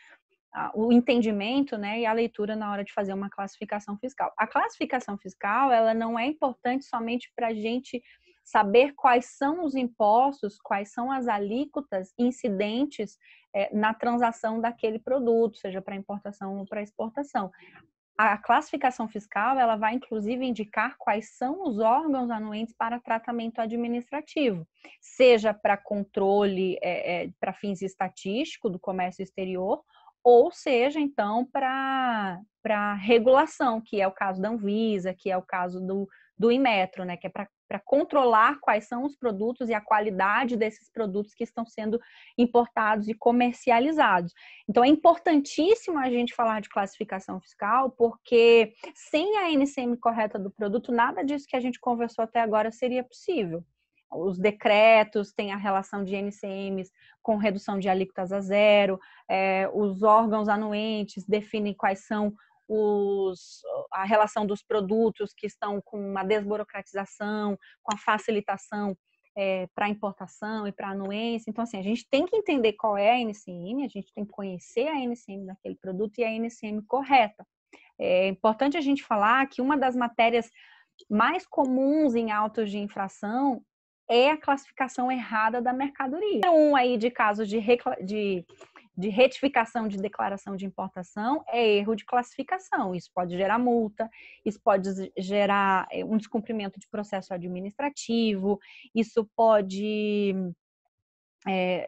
o entendimento, né, e a leitura na hora de fazer uma classificação fiscal. A classificação fiscal, ela não é importante somente para a gente saber quais são os impostos, quais são as alíquotas incidentes na transação daquele produto, seja para importação ou para exportação. A classificação fiscal, ela vai inclusive indicar quais são os órgãos anuentes para tratamento administrativo, seja para controle para fins estatísticos do comércio exterior, ou seja, então, para regulação, que é o caso da Anvisa, que é o caso do Inmetro, né, que é para controlar quais são os produtos e a qualidade desses produtos que estão sendo importados e comercializados. Então, é importantíssimo a gente falar de classificação fiscal, porque sem a NCM correta do produto, nada disso que a gente conversou até agora seria possível. Os decretos têm a relação de NCMs com redução de alíquotas a zero, os órgãos anuentes definem quais são a relação dos produtos que estão com uma desburocratização, com a facilitação para importação e para anuência. Então, assim, a gente tem que entender qual é a NCM, a gente tem que conhecer a NCM daquele produto e a NCM correta. É importante a gente falar que uma das matérias mais comuns em autos de infração é a classificação errada da mercadoria. Aí de casos de retificação de declaração de importação é erro de classificação. Isso pode gerar multa, isso pode gerar um descumprimento de processo administrativo, isso pode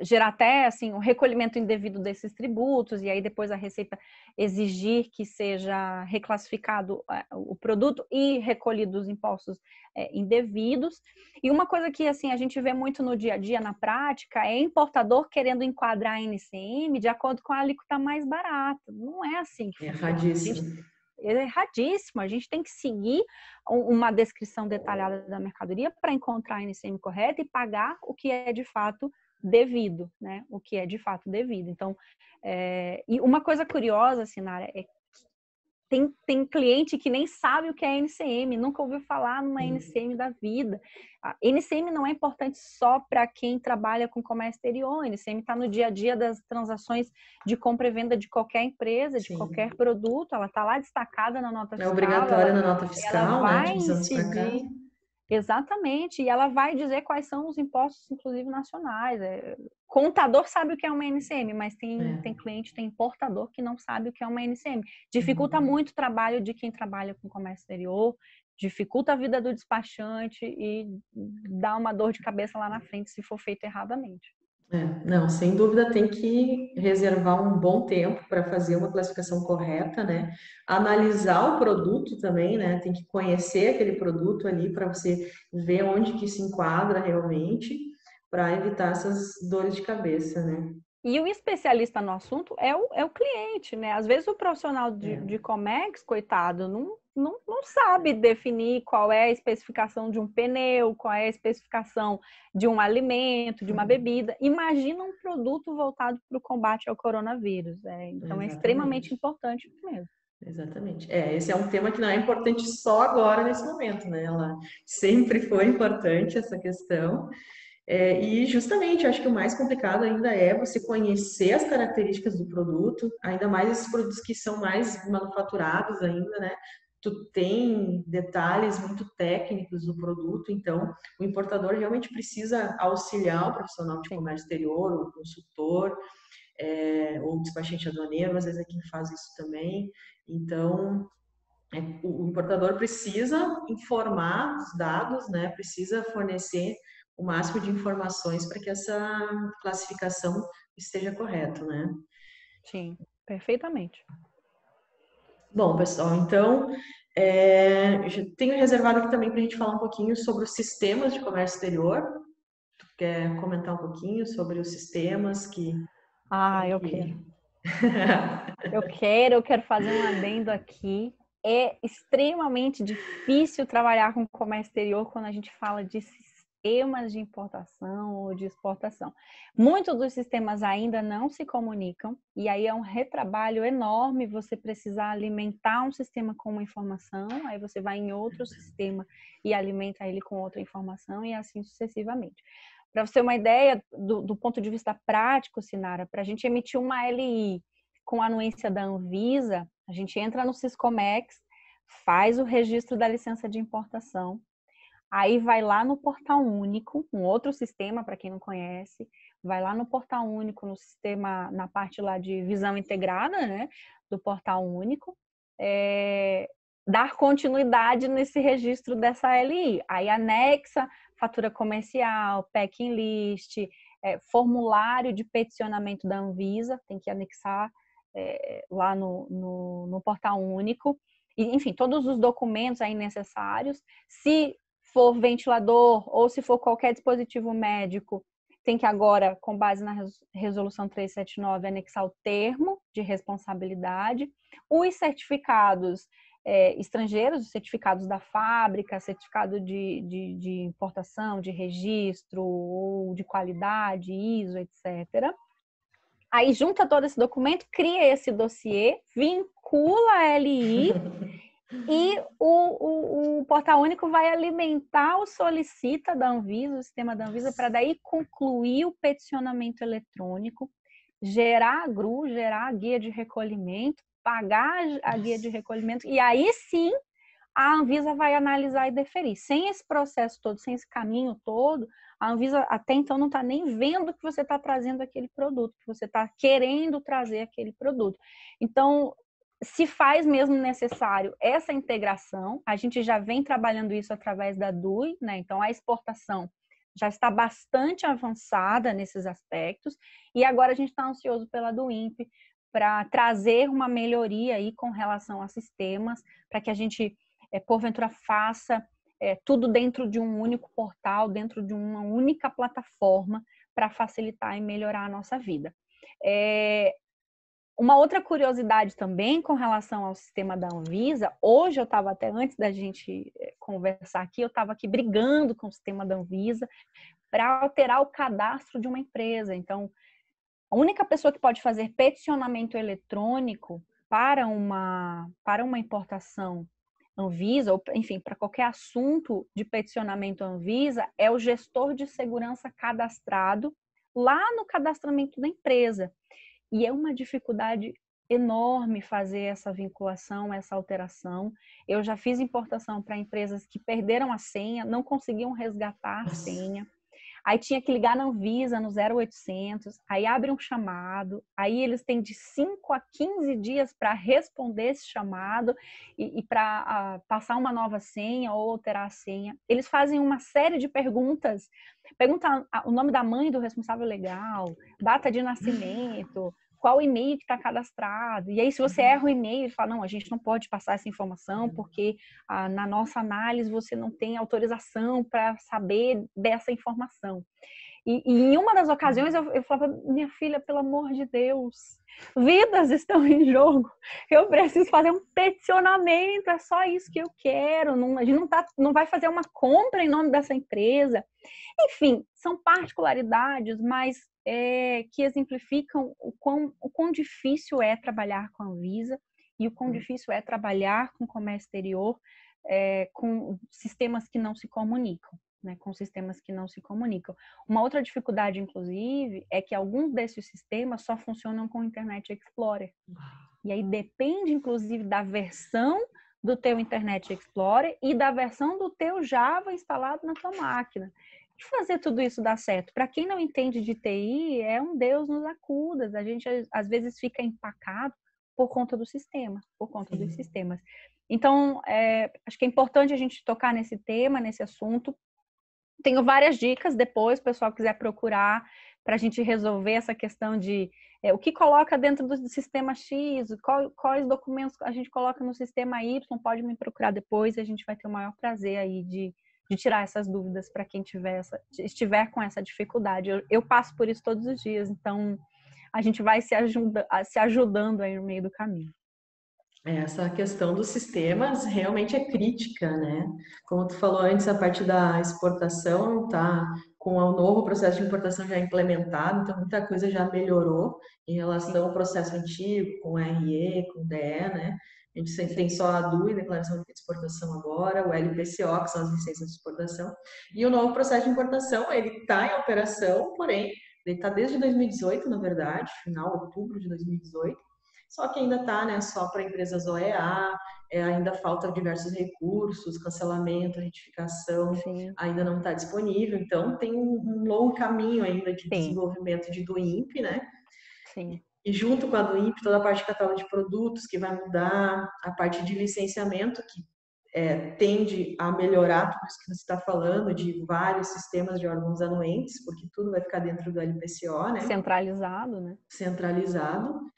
gerar até assim, o recolhimento indevido desses tributos, e aí depois a Receita exigir que seja reclassificado o produto e recolhido os impostos indevidos. E uma coisa que assim, a gente vê muito no dia a dia, na prática, é importador querendo enquadrar a NCM de acordo com a alíquota mais barata. Não é assim que funciona. Erradíssimo. É erradíssimo. A gente tem que seguir uma descrição detalhada da mercadoria para encontrar a NCM correta e pagar o que é de fato devido, né? O que é de fato devido. Então, e uma coisa curiosa, Sinara, é que tem cliente que nem sabe o que é NCM, nunca ouviu falar numa NCM da vida. A NCM não é importante só para quem trabalha com comércio exterior, a NCM está no dia a dia das transações de compra e venda de qualquer empresa, de qualquer produto, ela está lá destacada na nota fiscal. É obrigatória na nota fiscal, ela vai né, de 2 anos para cá. Exatamente, e ela vai dizer quais são os impostos, inclusive nacionais. Contador sabe o que é uma NCM, mas tem cliente, tem importador que não sabe o que é uma NCM. Dificulta muito o trabalho de quem trabalha com comércio exterior, dificulta a vida do despachante e dá uma dor de cabeça lá na frente se for feito erradamente. Não, sem dúvida tem que reservar um bom tempo para fazer uma classificação correta, né? Analisar o produto também, né? Tem que conhecer aquele produto ali para você ver onde que se enquadra realmente, para evitar essas dores de cabeça, né? E o especialista no assunto é o cliente, né? Às vezes o profissional de É, Comex, coitado, não sabe definir qual é a especificação de um pneu, qual é a especificação de um alimento, de uma bebida. Imagina um produto voltado para o combate ao coronavírus. Então é extremamente exatamente. importante mesmo. Exatamente. Esse é um tema que não é importante só agora, nesse momento, né? Ela sempre foi importante, essa questão. E justamente, acho que o mais complicado ainda é você conhecer as características do produto, ainda mais esses produtos que são mais manufaturados ainda, né? Tu tem detalhes muito técnicos do produto, então o importador realmente precisa auxiliar o profissional de Sim. comércio exterior, o consultor, ou o despachante aduaneiro, às vezes é quem faz isso também. Então, o importador precisa informar os dados, né? Precisa fornecer o máximo de informações para que essa classificação esteja correta, né? Sim, perfeitamente. Bom, pessoal, então já tenho reservado aqui também para a gente falar um pouquinho sobre os sistemas de comércio exterior. Tu quer comentar um pouquinho sobre os sistemas que Ah, tem eu que... quero. Eu quero fazer um adendo aqui. É extremamente difícil trabalhar com comércio exterior quando a gente fala de sistemas de importação ou de exportação. Muitos dos sistemas ainda não se comunicam, e aí é um retrabalho enorme você precisar alimentar um sistema com uma informação, aí você vai em outro sistema e alimenta ele com outra informação, e assim sucessivamente. Para você ter uma ideia, do ponto de vista prático, Sinara, para a gente emitir uma LI com a anuência da Anvisa, a gente entra no Siscomex, faz o registro da licença de importação, aí vai lá no Portal Único, um outro sistema, para quem não conhece, vai lá no Portal Único, no sistema, na parte lá de visão integrada, né, do Portal Único, dar continuidade nesse registro dessa LI. Aí anexa fatura comercial, packing list, formulário de peticionamento da Anvisa, tem que anexar lá no Portal Único. E, enfim, todos os documentos aí necessários. Se for ventilador ou se for qualquer dispositivo médico, tem que agora, com base na resolução 379, anexar o termo de responsabilidade. Os certificados estrangeiros, os certificados da fábrica, certificado de importação, de registro, ou de qualidade, ISO, etc. Aí junta todo esse documento, cria esse dossiê, vincula a LI e o Portal Único vai alimentar o solicita da Anvisa, o sistema da Anvisa, para daí concluir o peticionamento eletrônico, gerar a GRU, gerar a guia de recolhimento, pagar a guia de recolhimento, e aí sim a Anvisa vai analisar e deferir. Sem esse processo todo, sem esse caminho todo, a Anvisa até então não está nem vendo que você está trazendo aquele produto, que você está querendo trazer aquele produto. Então, se faz mesmo necessário essa integração, a gente já vem trabalhando isso através da DUI, né? Então a exportação já está bastante avançada nesses aspectos, e agora a gente está ansioso pela DUIMP para trazer uma melhoria aí com relação a sistemas, para que a gente porventura faça tudo dentro de um único portal, dentro de uma única plataforma para facilitar e melhorar a nossa vida. Uma outra curiosidade também com relação ao sistema da Anvisa, hoje eu estava até antes da gente conversar aqui, eu estava aqui brigando com o sistema da Anvisa para alterar o cadastro de uma empresa. Então, a única pessoa que pode fazer peticionamento eletrônico para uma importação Anvisa, ou enfim, para qualquer assunto de peticionamento Anvisa, é o gestor de segurança cadastrado lá no cadastramento da empresa. E é uma dificuldade enorme fazer essa vinculação, essa alteração. Eu já fiz importação para empresas que perderam a senha, não conseguiam resgatar a Nossa, senha. Aí tinha que ligar na Anvisa no 0800, aí abre um chamado, aí eles têm de 5 a 15 dias para responder esse chamado e para passar uma nova senha ou alterar a senha. Eles fazem uma série de perguntas, pergunta o nome da mãe do responsável legal, data de nascimento, qual e-mail que está cadastrado. E aí, se você erra o e-mail, ele fala, não, a gente não pode passar essa informação porque na nossa análise você não tem autorização para saber dessa informação. E em uma das ocasiões eu falava, minha filha, pelo amor de Deus, vidas estão em jogo, eu preciso fazer um peticionamento, é só isso que eu quero, não, a gente não vai fazer uma compra em nome dessa empresa. Enfim, são particularidades, mas que exemplificam o quão difícil é trabalhar com a Anvisa e o quão difícil é trabalhar com o comércio exterior com sistemas que não se comunicam. Né, com sistemas que não se comunicam. Uma outra dificuldade, inclusive, é que alguns desses sistemas só funcionam com o Internet Explorer. E aí depende, inclusive, da versão do teu Internet Explorer e da versão do teu Java instalado na tua máquina. E fazer tudo isso dar certo? Para quem não entende de TI, é um Deus nos acudas. A gente, às vezes, fica empacado por conta do sistema, por conta dos sistemas. Então, acho que é importante a gente tocar nesse tema, nesse assunto. Tenho várias dicas depois, se o pessoal quiser procurar, para a gente resolver essa questão de o que coloca dentro do sistema X, quais documentos a gente coloca no sistema Y, pode me procurar depois e a gente vai ter o maior prazer aí de tirar essas dúvidas para quem estiver com essa dificuldade. Eu passo por isso todos os dias, então a gente vai se ajudando aí no meio do caminho. Essa questão dos sistemas realmente é crítica, né? Como tu falou antes, a parte da exportação tá com o novo processo de importação já implementado, então muita coisa já melhorou em relação ao processo antigo, com RE, com DE, né? A gente tem só a DUI, Declaração de Exportação agora, o LPCO, que são as licenças de exportação, e o novo processo de importação, ele está em operação, porém, ele está desde 2018, na verdade, final de outubro de 2018, só que ainda está, né, só para empresas OEA, ainda falta diversos recursos, cancelamento, retificação, ainda não está disponível, então tem um longo caminho ainda de desenvolvimento do INPE, né? Sim. E junto com a do INPE, toda a parte de catálogo de produtos que vai mudar, a parte de licenciamento que tende a melhorar tudo isso que você está falando, de vários sistemas de órgãos anuentes, porque tudo vai ficar dentro do LPCO, né? Centralizado, né? Centralizado.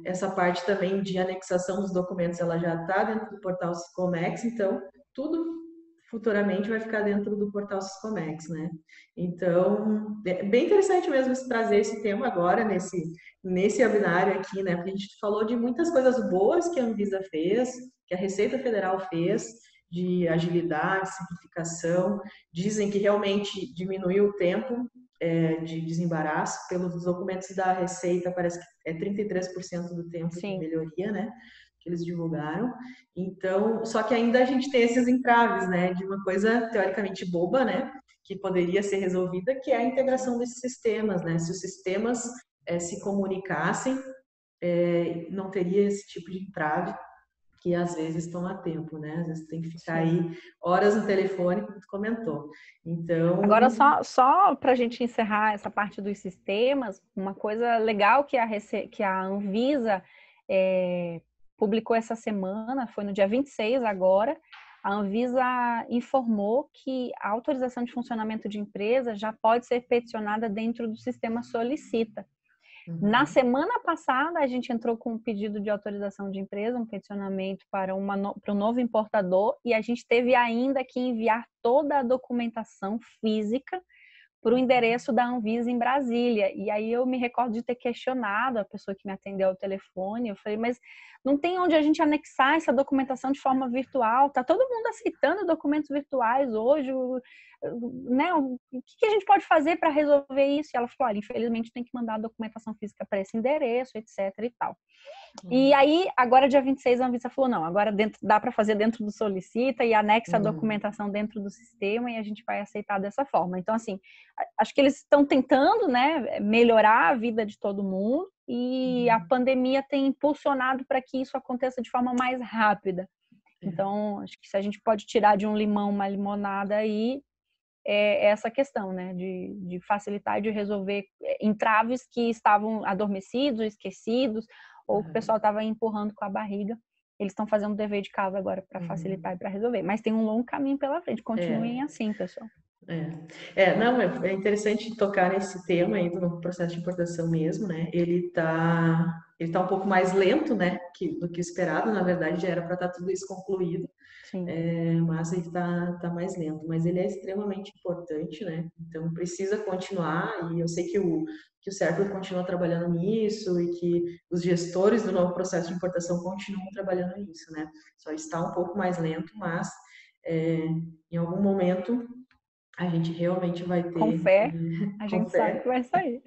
Essa parte também de anexação dos documentos, ela já está dentro do portal Siscomex, então tudo futuramente vai ficar dentro do portal Siscomex, né? Então, é bem interessante mesmo trazer esse tema agora, nesse webinário aqui, né? Porque a gente falou de muitas coisas boas que a Anvisa fez, que a Receita Federal fez, de agilidade, simplificação. Dizem que realmente diminuiu o tempo de desembaraço. Pelos documentos da Receita, parece que é 33% do tempo de melhoria, né? Que eles divulgaram. Então, só que ainda a gente tem esses entraves, né? De uma coisa teoricamente boba, né? Que poderia ser resolvida, que é a integração desses sistemas, né? Se os sistemas se comunicassem, não teria esse tipo de entrave que às vezes estão a tempo, né? Às vezes tem que ficar aí horas no telefone, como tu comentou. Então... Agora, só para a gente encerrar essa parte dos sistemas, uma coisa legal que a Anvisa publicou essa semana, foi no dia 26 agora, a Anvisa informou que a autorização de funcionamento de empresa já pode ser peticionada dentro do sistema Solicita. Na semana passada, a gente entrou com um pedido de autorização de empresa, um peticionamento para um novo importador, e a gente teve ainda que enviar toda a documentação física para o endereço da Anvisa em Brasília. E aí eu me recordo de ter questionado a pessoa que me atendeu ao telefone. Eu falei, mas não tem onde a gente anexar essa documentação de forma virtual? Tá todo mundo aceitando documentos virtuais hoje, né? O que a gente pode fazer para resolver isso? E ela falou, olha, infelizmente tem que mandar a documentação física para esse endereço, etc e tal. E aí, agora dia 26, a Anvisa falou, não, agora dá para fazer dentro do Solicita e anexa a documentação dentro do sistema e a gente vai aceitar dessa forma. Então, assim, acho que eles estão tentando, né, melhorar a vida de todo mundo e a pandemia tem impulsionado para que isso aconteça de forma mais rápida. Então, acho que se a gente pode tirar de um limão uma limonada aí, é essa questão, né, de facilitar, de resolver entraves que estavam adormecidos, esquecidos, ou que o pessoal estava empurrando com a barriga. Eles estão fazendo o dever de casa agora para facilitar e para resolver. Mas tem um longo caminho pela frente. Continuem assim, pessoal. Não, é interessante tocar nesse tema aí do processo de importação mesmo, né? Ele tá um pouco mais lento, né, do que esperado. Na verdade, já era para estar tudo isso concluído. Sim. Mas ele tá mais lento. Mas ele é extremamente importante, né? Então precisa continuar. E eu sei que o Cérculo continua trabalhando nisso e que os gestores do novo processo de importação continuam trabalhando nisso, né? Só está um pouco mais lento, mas em algum momento a gente realmente vai ter. Com fé, a Com gente sabe fé. que vai sair.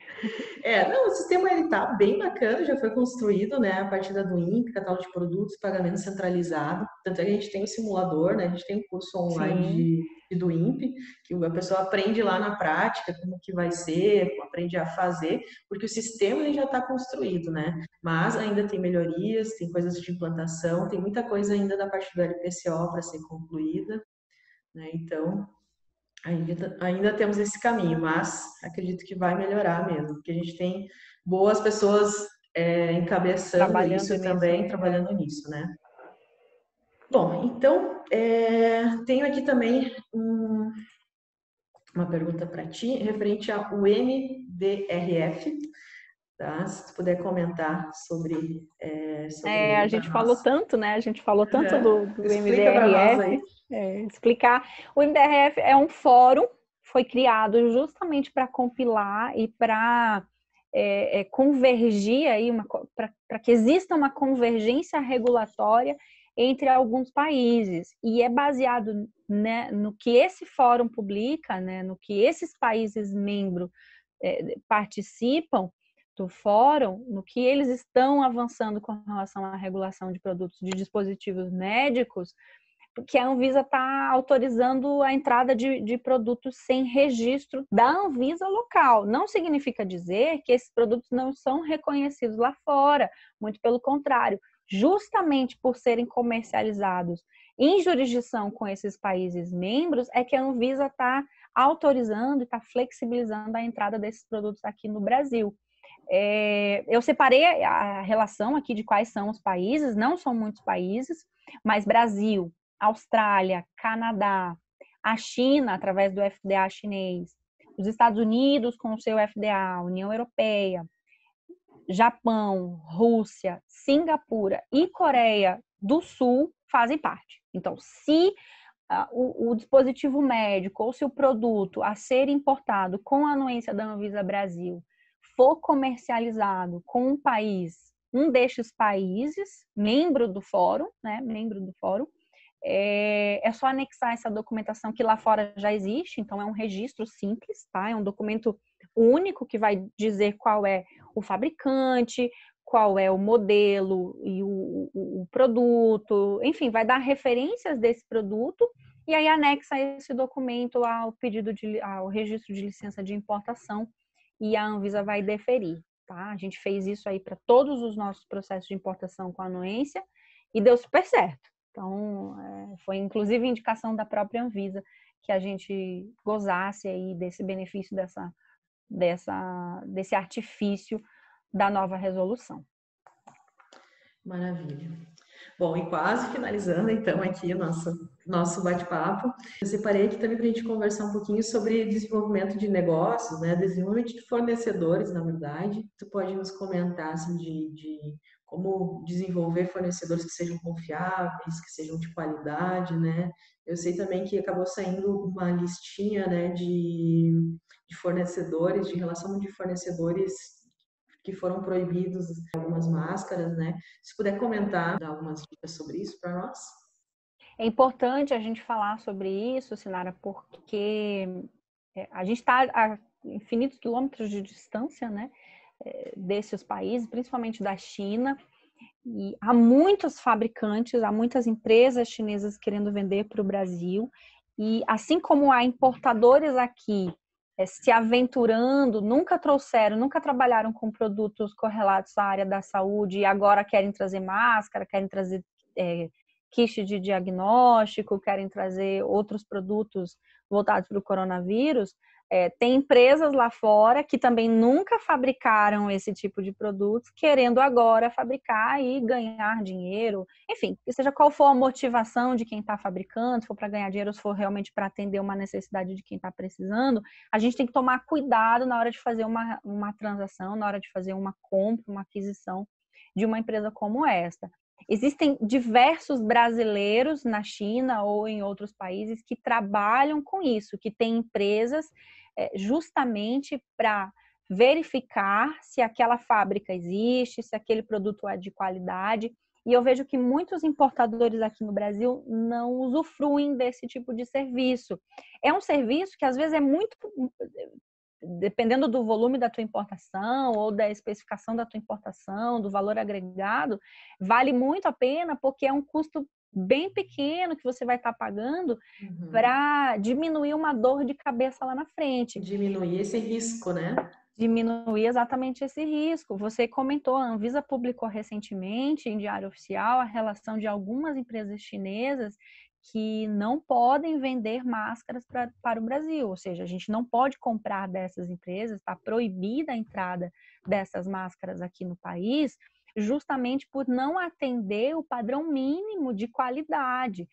Não, o sistema ele tá bem bacana, já foi construído, né, a partir da do INPE, catálogo de produtos, pagamento centralizado. Tanto é que a gente tem um simulador, né, a gente tem um curso online Sim. do INPE, que a pessoa aprende lá na prática como que vai ser, aprende a fazer, porque o sistema ele já está construído, né, mas ainda tem melhorias, tem coisas de implantação, tem muita coisa ainda da parte do LPCO para ser concluída, né, então ainda temos esse caminho, mas acredito que vai melhorar mesmo, porque a gente tem boas pessoas encabeçando Trabalhando isso nisso. também, trabalhando nisso, né? Bom, então, tenho aqui também uma pergunta para ti, referente ao MDRF, tá? Se tu puder comentar sobre A ele para gente nós. falou tanto, né? A gente falou tanto do Explica para nós aí. MDRF. Explicar. O MDRF é um fórum, foi criado justamente para compilar e para convergir aí, para que exista uma convergência regulatória entre alguns países. E é baseado, né, no que esse fórum publica, né, no que esses países membros participam do fórum, no que eles estão avançando com relação à regulação de produtos de dispositivos médicos, porque a Anvisa está autorizando a entrada de produtos sem registro da Anvisa local. Não significa dizer que esses produtos não são reconhecidos lá fora, muito pelo contrário. Justamente por serem comercializados em jurisdição com esses países membros, é que a Anvisa está autorizando e está flexibilizando a entrada desses produtos aqui no Brasil. Eu separei a relação aqui de quais são os países, não são muitos países, mas Brasil, Austrália, Canadá, a China, através do FDA chinês, os Estados Unidos com o seu FDA, União Europeia, Japão, Rússia, Singapura e Coreia do Sul fazem parte. Então, se o dispositivo médico ou se o produto a ser importado com a anuência da Anvisa Brasil for comercializado com um destes países, membro do fórum, né, é só anexar essa documentação que lá fora já existe, então é um registro simples, tá? É um documento único que vai dizer qual é o fabricante, qual é o modelo e o produto, enfim, vai dar referências desse produto e aí anexa esse documento ao ao registro de licença de importação e a Anvisa vai deferir, tá? A gente fez isso aí para todos os nossos processos de importação com anuência e deu super certo. Então, foi inclusive indicação da própria Anvisa que a gente gozasse aí desse benefício desse artifício da nova resolução. Maravilha. Bom, e quase finalizando então aqui o nosso bate-papo, eu separei aqui também para a gente conversar um pouquinho sobre desenvolvimento de negócios, né? Desenvolvimento de fornecedores, na verdade. Tu pode nos comentar assim, de como desenvolver fornecedores que sejam confiáveis, que sejam de qualidade, né? Eu sei também que acabou saindo uma listinha, né, de fornecedores, de relação de fornecedores que foram proibidos algumas máscaras, né? Se puder comentar, dar algumas dicas sobre isso para nós. É importante a gente falar sobre isso, Sinara, porque a gente está a infinitos quilômetros de distância, né, desses países, principalmente da China, e há muitos fabricantes, há muitas empresas chinesas querendo vender para o Brasil, e assim como há importadores aqui se aventurando, nunca trabalharam com produtos correlatos à área da saúde e agora querem trazer máscara, querem trazer kit de diagnóstico, querem trazer outros produtos voltados para o coronavírus, tem empresas lá fora que também nunca fabricaram esse tipo de produtos, querendo agora fabricar e ganhar dinheiro. Enfim, seja qual for a motivação de quem está fabricando, se for para ganhar dinheiro, se for realmente para atender uma necessidade de quem está precisando, a gente tem que tomar cuidado na hora de fazer uma transação, na hora de fazer uma compra, uma aquisição de uma empresa como esta. Existem diversos brasileiros na China ou em outros países que trabalham com isso, que têm empresas justamente para verificar se aquela fábrica existe, se aquele produto é de qualidade. E eu vejo que muitos importadores aqui no Brasil não usufruem desse tipo de serviço. É um serviço que às vezes é muito, dependendo do volume da tua importação ou da especificação da tua importação, do valor agregado, vale muito a pena porque é um custo bem pequeno que você vai estar pagando para diminuir uma dor de cabeça lá na frente. Diminuir esse risco, né? Diminuir exatamente esse risco. Você comentou, a Anvisa publicou recentemente em Diário Oficial a relação de algumas empresas chinesas que não podem vender máscaras para o Brasil, ou seja, a gente não pode comprar dessas empresas, está proibida a entrada dessas máscaras aqui no país, justamente por não atender o padrão mínimo de qualidade.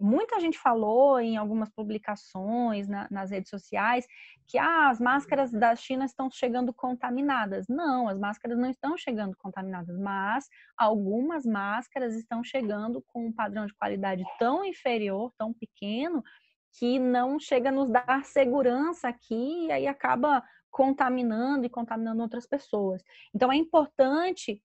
Muita gente falou em algumas publicações nas redes sociais que as máscaras da China estão chegando contaminadas. Não, as máscaras não estão chegando contaminadas, mas algumas máscaras estão chegando com um padrão de qualidade tão inferior, tão pequeno, que não chega a nos dar segurança aqui e aí acaba contaminando e contaminando outras pessoas. Então é importante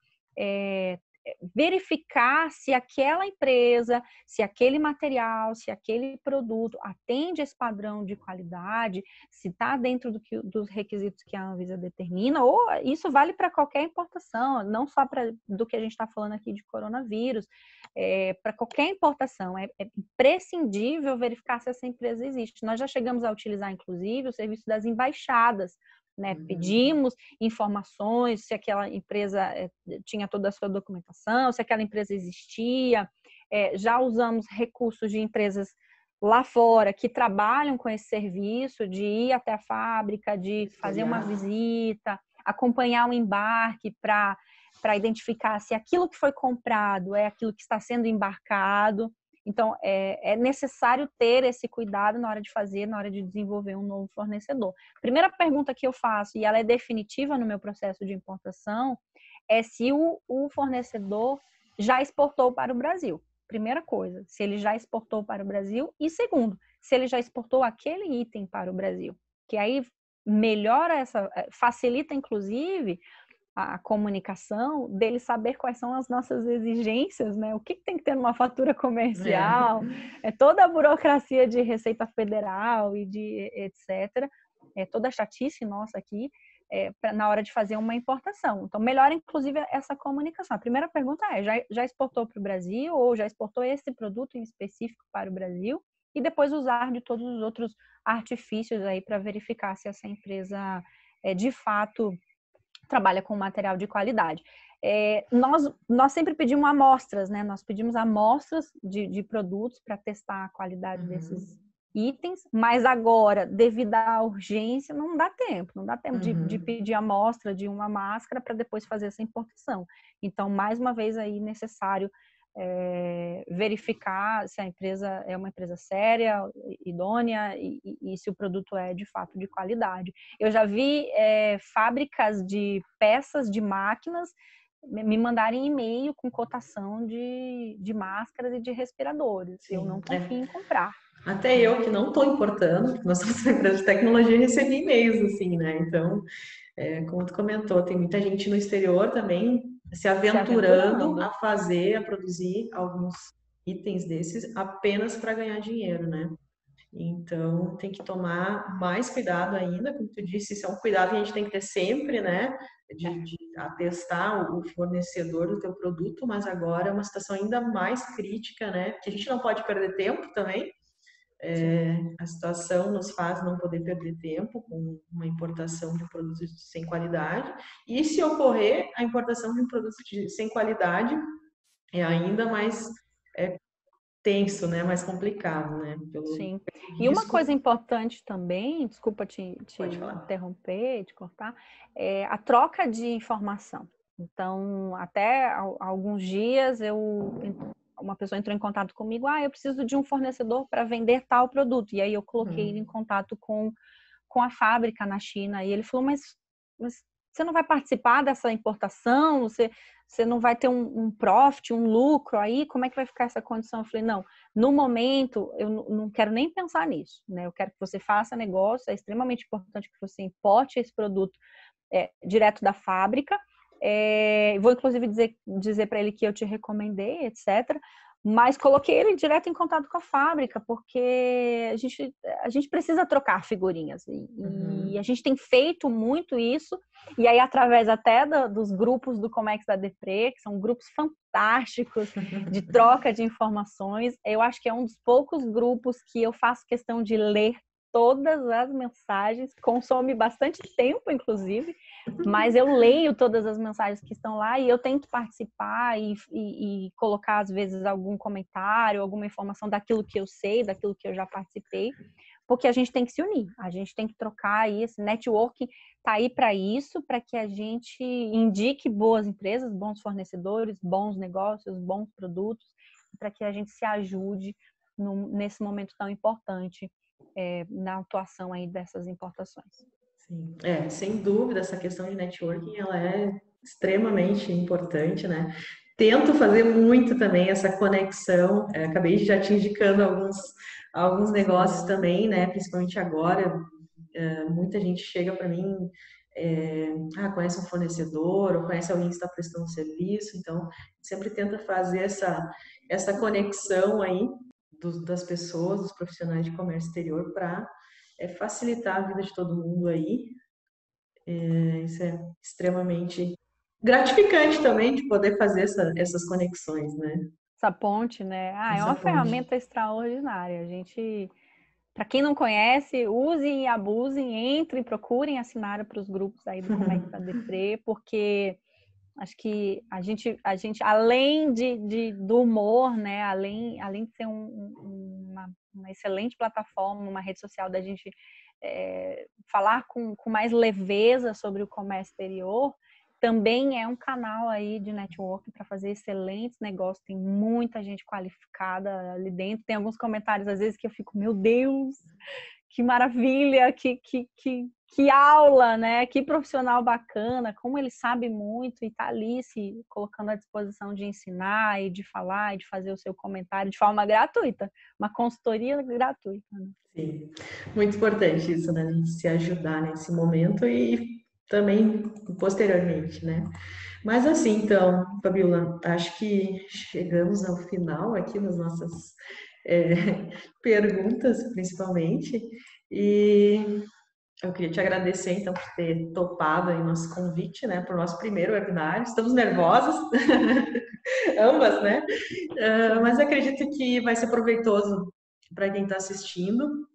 verificar se aquela empresa, se aquele material, se aquele produto atende esse padrão de qualidade, se está dentro dos requisitos que a Anvisa determina, ou isso vale para qualquer importação, não só do que a gente está falando aqui de coronavírus, para qualquer importação. É imprescindível verificar se essa empresa existe. Nós já chegamos a utilizar, inclusive, o serviço das embaixadas, né? Pedimos informações, se aquela empresa tinha toda a sua documentação, se aquela empresa existia. Já usamos recursos de empresas lá fora que trabalham com esse serviço, de ir até a fábrica, de fazer uma visita, acompanhar um embarque para identificar se aquilo que foi comprado é aquilo que está sendo embarcado. Então, é necessário ter esse cuidado na hora de fazer, na hora de desenvolver um novo fornecedor. Primeira pergunta que eu faço, e ela é definitiva no meu processo de importação, é se o fornecedor já exportou para o Brasil. Primeira coisa, se ele já exportou para o Brasil. E segundo, se ele já exportou aquele item para o Brasil. Que aí melhora facilita, inclusive, a comunicação, dele saber quais são as nossas exigências, né? O que tem que ter numa fatura comercial, toda a burocracia de Receita Federal e de etc. Toda a chatice nossa aqui na hora de fazer uma importação. Então, melhora, inclusive, essa comunicação. A primeira pergunta já exportou para o Brasil ou já exportou esse produto em específico para o Brasil? E depois usar de todos os outros artifícios aí para verificar se essa empresa de fato trabalha com material de qualidade. Nós sempre pedimos amostras, né? Nós pedimos amostras de produtos para testar a qualidade desses itens, mas agora, devido à urgência, não dá tempo de pedir amostra de uma máscara para depois fazer essa importação. Então, mais uma vez aí necessário verificar se a empresa é uma empresa séria, idônea e se o produto é de fato de qualidade. Eu já vi fábricas de peças de máquinas me mandarem e-mail com cotação de máscaras e de respiradores. Sim, eu não confio em comprar. Até eu, que não estou importando, nós somos uma empresa de tecnologia, recebi e-mails assim, né? Então, como tu comentou, tem muita gente no exterior também se aventurando a fazer, a produzir alguns itens desses apenas para ganhar dinheiro, né? Então, tem que tomar mais cuidado ainda, como tu disse, isso é um cuidado que a gente tem que ter sempre, né? De atestar o fornecedor do teu produto, mas agora é uma situação ainda mais crítica, né? Porque a gente não pode perder tempo também. A situação nos faz não poder perder tempo com uma importação de produtos sem qualidade. E se ocorrer a importação de um produto sem qualidade, é ainda mais tenso, né? Mais complicado, né? Sim. Pelo E uma risco. coisa importante também, desculpa te Pode falar. interromper, te cortar, é a troca de informação. Então, até alguns dias uma pessoa entrou em contato comigo, eu preciso de um fornecedor para vender tal produto. E aí eu coloquei ele em contato com a fábrica na China. E ele falou, mas você não vai participar dessa importação? Você não vai ter um profit, um lucro aí? Como é que vai ficar essa condição? Eu falei, não, no momento eu não quero nem pensar nisso, né? Eu quero que você faça negócio, é extremamente importante que você importe esse produto direto da fábrica. Vou inclusive dizer para ele que eu te recomendei, etc. Mas coloquei ele direto em contato com a fábrica, porque a gente precisa trocar figurinhas. E a gente tem feito muito isso. E aí, através até dos grupos do Comex da Depre, que são grupos fantásticos de troca de informações, eu acho que é um dos poucos grupos que eu faço questão de ler todas as mensagens, consome bastante tempo, inclusive, mas eu leio todas as mensagens que estão lá e eu tento participar e colocar, às vezes, algum comentário, alguma informação daquilo que eu sei, daquilo que eu já participei, porque a gente tem que se unir, a gente tem que trocar aí, esse networking tá aí para isso, para que a gente indique boas empresas, bons fornecedores, bons negócios, bons produtos, para que a gente se ajude nesse momento tão importante na atuação aí dessas importações. Sim, sem dúvida, essa questão de networking, ela é extremamente importante, né? Tento fazer muito também essa conexão, acabei já te indicando alguns negócios também, né? Principalmente agora, muita gente chega para mim, conhece um fornecedor, ou conhece alguém que está prestando serviço, então sempre tenta fazer essa conexão aí das pessoas, dos profissionais de comércio exterior para facilitar a vida de todo mundo aí. Isso é extremamente gratificante também de poder fazer essas conexões, né? Essa ponte, né? É Essa uma ponte. ferramenta extraordinária. A gente, para quem não conhece, usem e abusem, entrem, procurem assinar para os grupos aí do Comex da Depre, porque acho que a gente além do humor, né? Além de ser uma excelente plataforma, uma rede social da gente falar com mais leveza sobre o comércio exterior, também é um canal aí de networking para fazer excelentes negócios. Tem muita gente qualificada ali dentro. Tem alguns comentários, às vezes, que eu fico, meu Deus, que maravilha, que aula, né? Que profissional bacana, como ele sabe muito e está ali se colocando à disposição de ensinar e de falar e de fazer o seu comentário de forma gratuita. Uma consultoria gratuita, né? Sim, muito importante isso, né? A gente se ajudar nesse momento e também posteriormente, né? Mas assim, então, Fabiola, acho que chegamos ao final aqui nas nossas perguntas, principalmente, e eu queria te agradecer, então, por ter topado aí nosso convite, né, para o nosso primeiro webinar. Estamos nervosas, ambas, né? Mas acredito que vai ser proveitoso para quem está assistindo.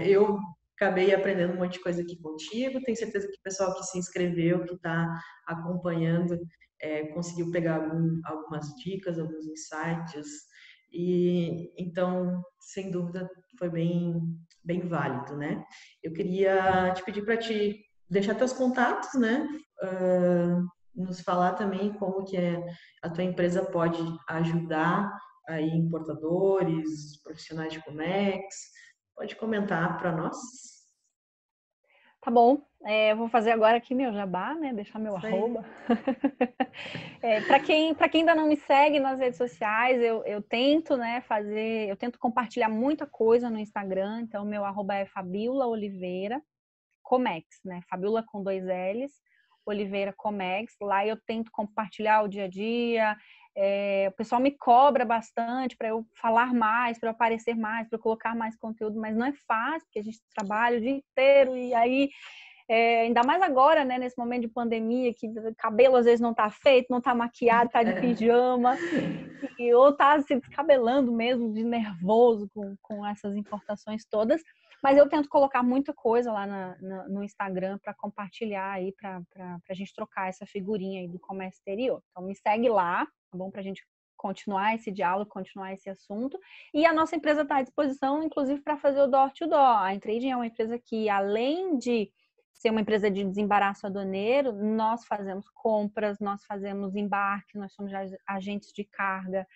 Eu acabei aprendendo um monte de coisa aqui contigo. Tenho certeza que o pessoal que se inscreveu, que está acompanhando, conseguiu pegar algumas dicas, alguns insights. E então, sem dúvida, foi bem válido, né? Eu queria te pedir para te deixar teus contatos, né? Nos falar também como que a tua empresa pode ajudar aí importadores, profissionais de Comex. Pode comentar para nós? Tá bom, eu vou fazer agora aqui meu jabá, né? Deixar meu Isso aí. arroba. Para quem ainda não me segue nas redes sociais, eu tento, né, eu tento compartilhar muita coisa no Instagram. Então, meu arroba é Fabiola Oliveira Comex, né? Fabiola com 2 L's, Oliveira Comex. Lá eu tento compartilhar o dia a dia. O pessoal me cobra bastante para eu falar mais, para eu aparecer mais, para eu colocar mais conteúdo, mas não é fácil, porque a gente trabalha o dia inteiro e aí ainda mais agora, né, nesse momento de pandemia, que o cabelo às vezes não tá feito, não tá maquiado, tá de pijama, ou tá se descabelando mesmo de nervoso com essas importações todas. Mas eu tento colocar muita coisa lá no Instagram para compartilhar aí, para a gente trocar essa figurinha aí do comércio exterior. Então me segue lá, tá bom? Pra gente continuar esse diálogo, continuar esse assunto. E a nossa empresa está à disposição, inclusive, para fazer o door to door. A Intrading é uma empresa que, além de ser uma empresa de desembaraço aduaneiro, nós fazemos compras, nós fazemos embarque, nós somos agentes de carga,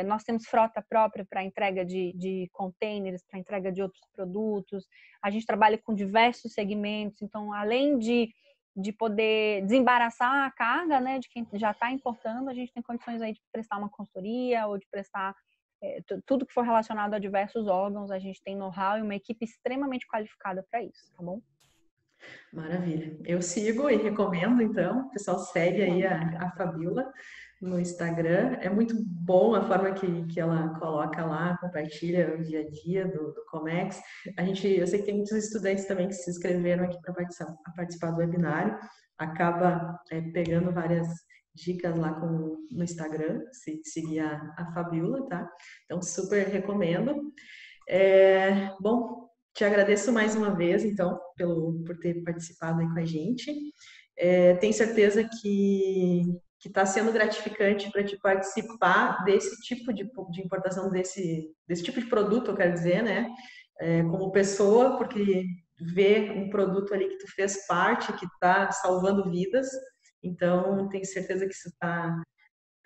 nós temos frota própria para entrega de containers, para entrega de outros produtos. A gente trabalha com diversos segmentos, então, além de poder desembaraçar a carga, né, de quem já está importando, a gente tem condições aí de prestar uma consultoria ou de prestar tudo que for relacionado a diversos órgãos. A gente tem know-how e uma equipe extremamente qualificada para isso, tá bom? Maravilha. Eu sigo e recomendo, então. O pessoal segue aí a Fabiola no Instagram. É muito bom a forma que ela coloca lá, compartilha o dia a dia do Comex. Eu sei que tem muitos estudantes também que se inscreveram aqui para participar do webinário. Acaba pegando várias dicas lá no Instagram, se seguir a Fabiola, tá? Então, super recomendo. Bom, te agradeço mais uma vez, então, por ter participado aí com a gente. Tenho certeza que está sendo gratificante para te participar desse tipo de importação, desse tipo de produto, eu quero dizer, né? Como pessoa, porque ver um produto ali que tu fez parte, que está salvando vidas, então tenho certeza que isso está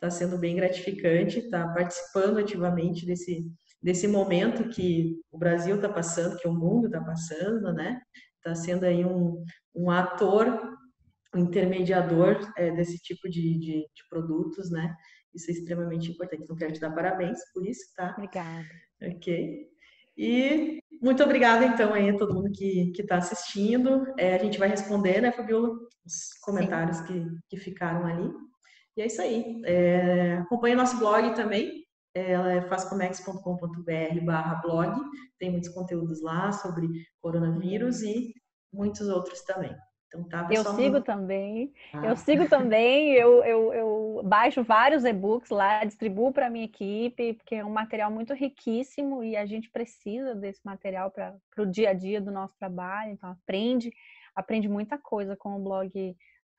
sendo bem gratificante, está participando ativamente desse momento que o Brasil está passando, que o mundo está passando, né? Está sendo aí um ator, um intermediador desse tipo de produtos, né? Isso é extremamente importante. Então, quero te dar parabéns por isso, tá? Obrigada. Ok. E muito obrigada, então, aí a todo mundo que está assistindo. A gente vai responder, né, Fabiola, os comentários que ficaram ali. E é isso aí. Acompanhe nosso blog também, fazcomex.com.br/blog. Tem muitos conteúdos lá sobre coronavírus e muitos outros também. Então tá, Eu pessoal? sigo também, eu baixo vários e-books lá, distribuo para a minha equipe, porque é um material muito riquíssimo e a gente precisa desse material para o dia a dia do nosso trabalho, então aprende muita coisa com o blog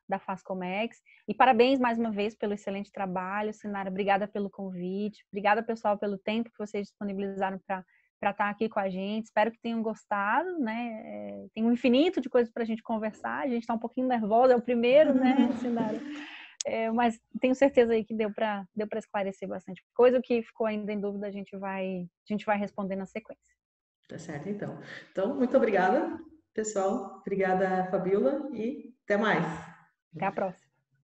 da Fazcomex. E parabéns mais uma vez pelo excelente trabalho, Sinara, obrigada pelo convite, obrigada pessoal pelo tempo que vocês disponibilizaram para estar aqui com a gente. Espero que tenham gostado, né? Tem um infinito de coisas para a gente conversar. A gente está um pouquinho nervosa, é o primeiro, né, Sinara? Mas tenho certeza aí que deu para esclarecer bastante coisa. O que ficou ainda em dúvida, a gente vai responder na sequência. Tá certo, então. Então, muito obrigada, pessoal. Obrigada, Fabiola, e até mais. Até a próxima.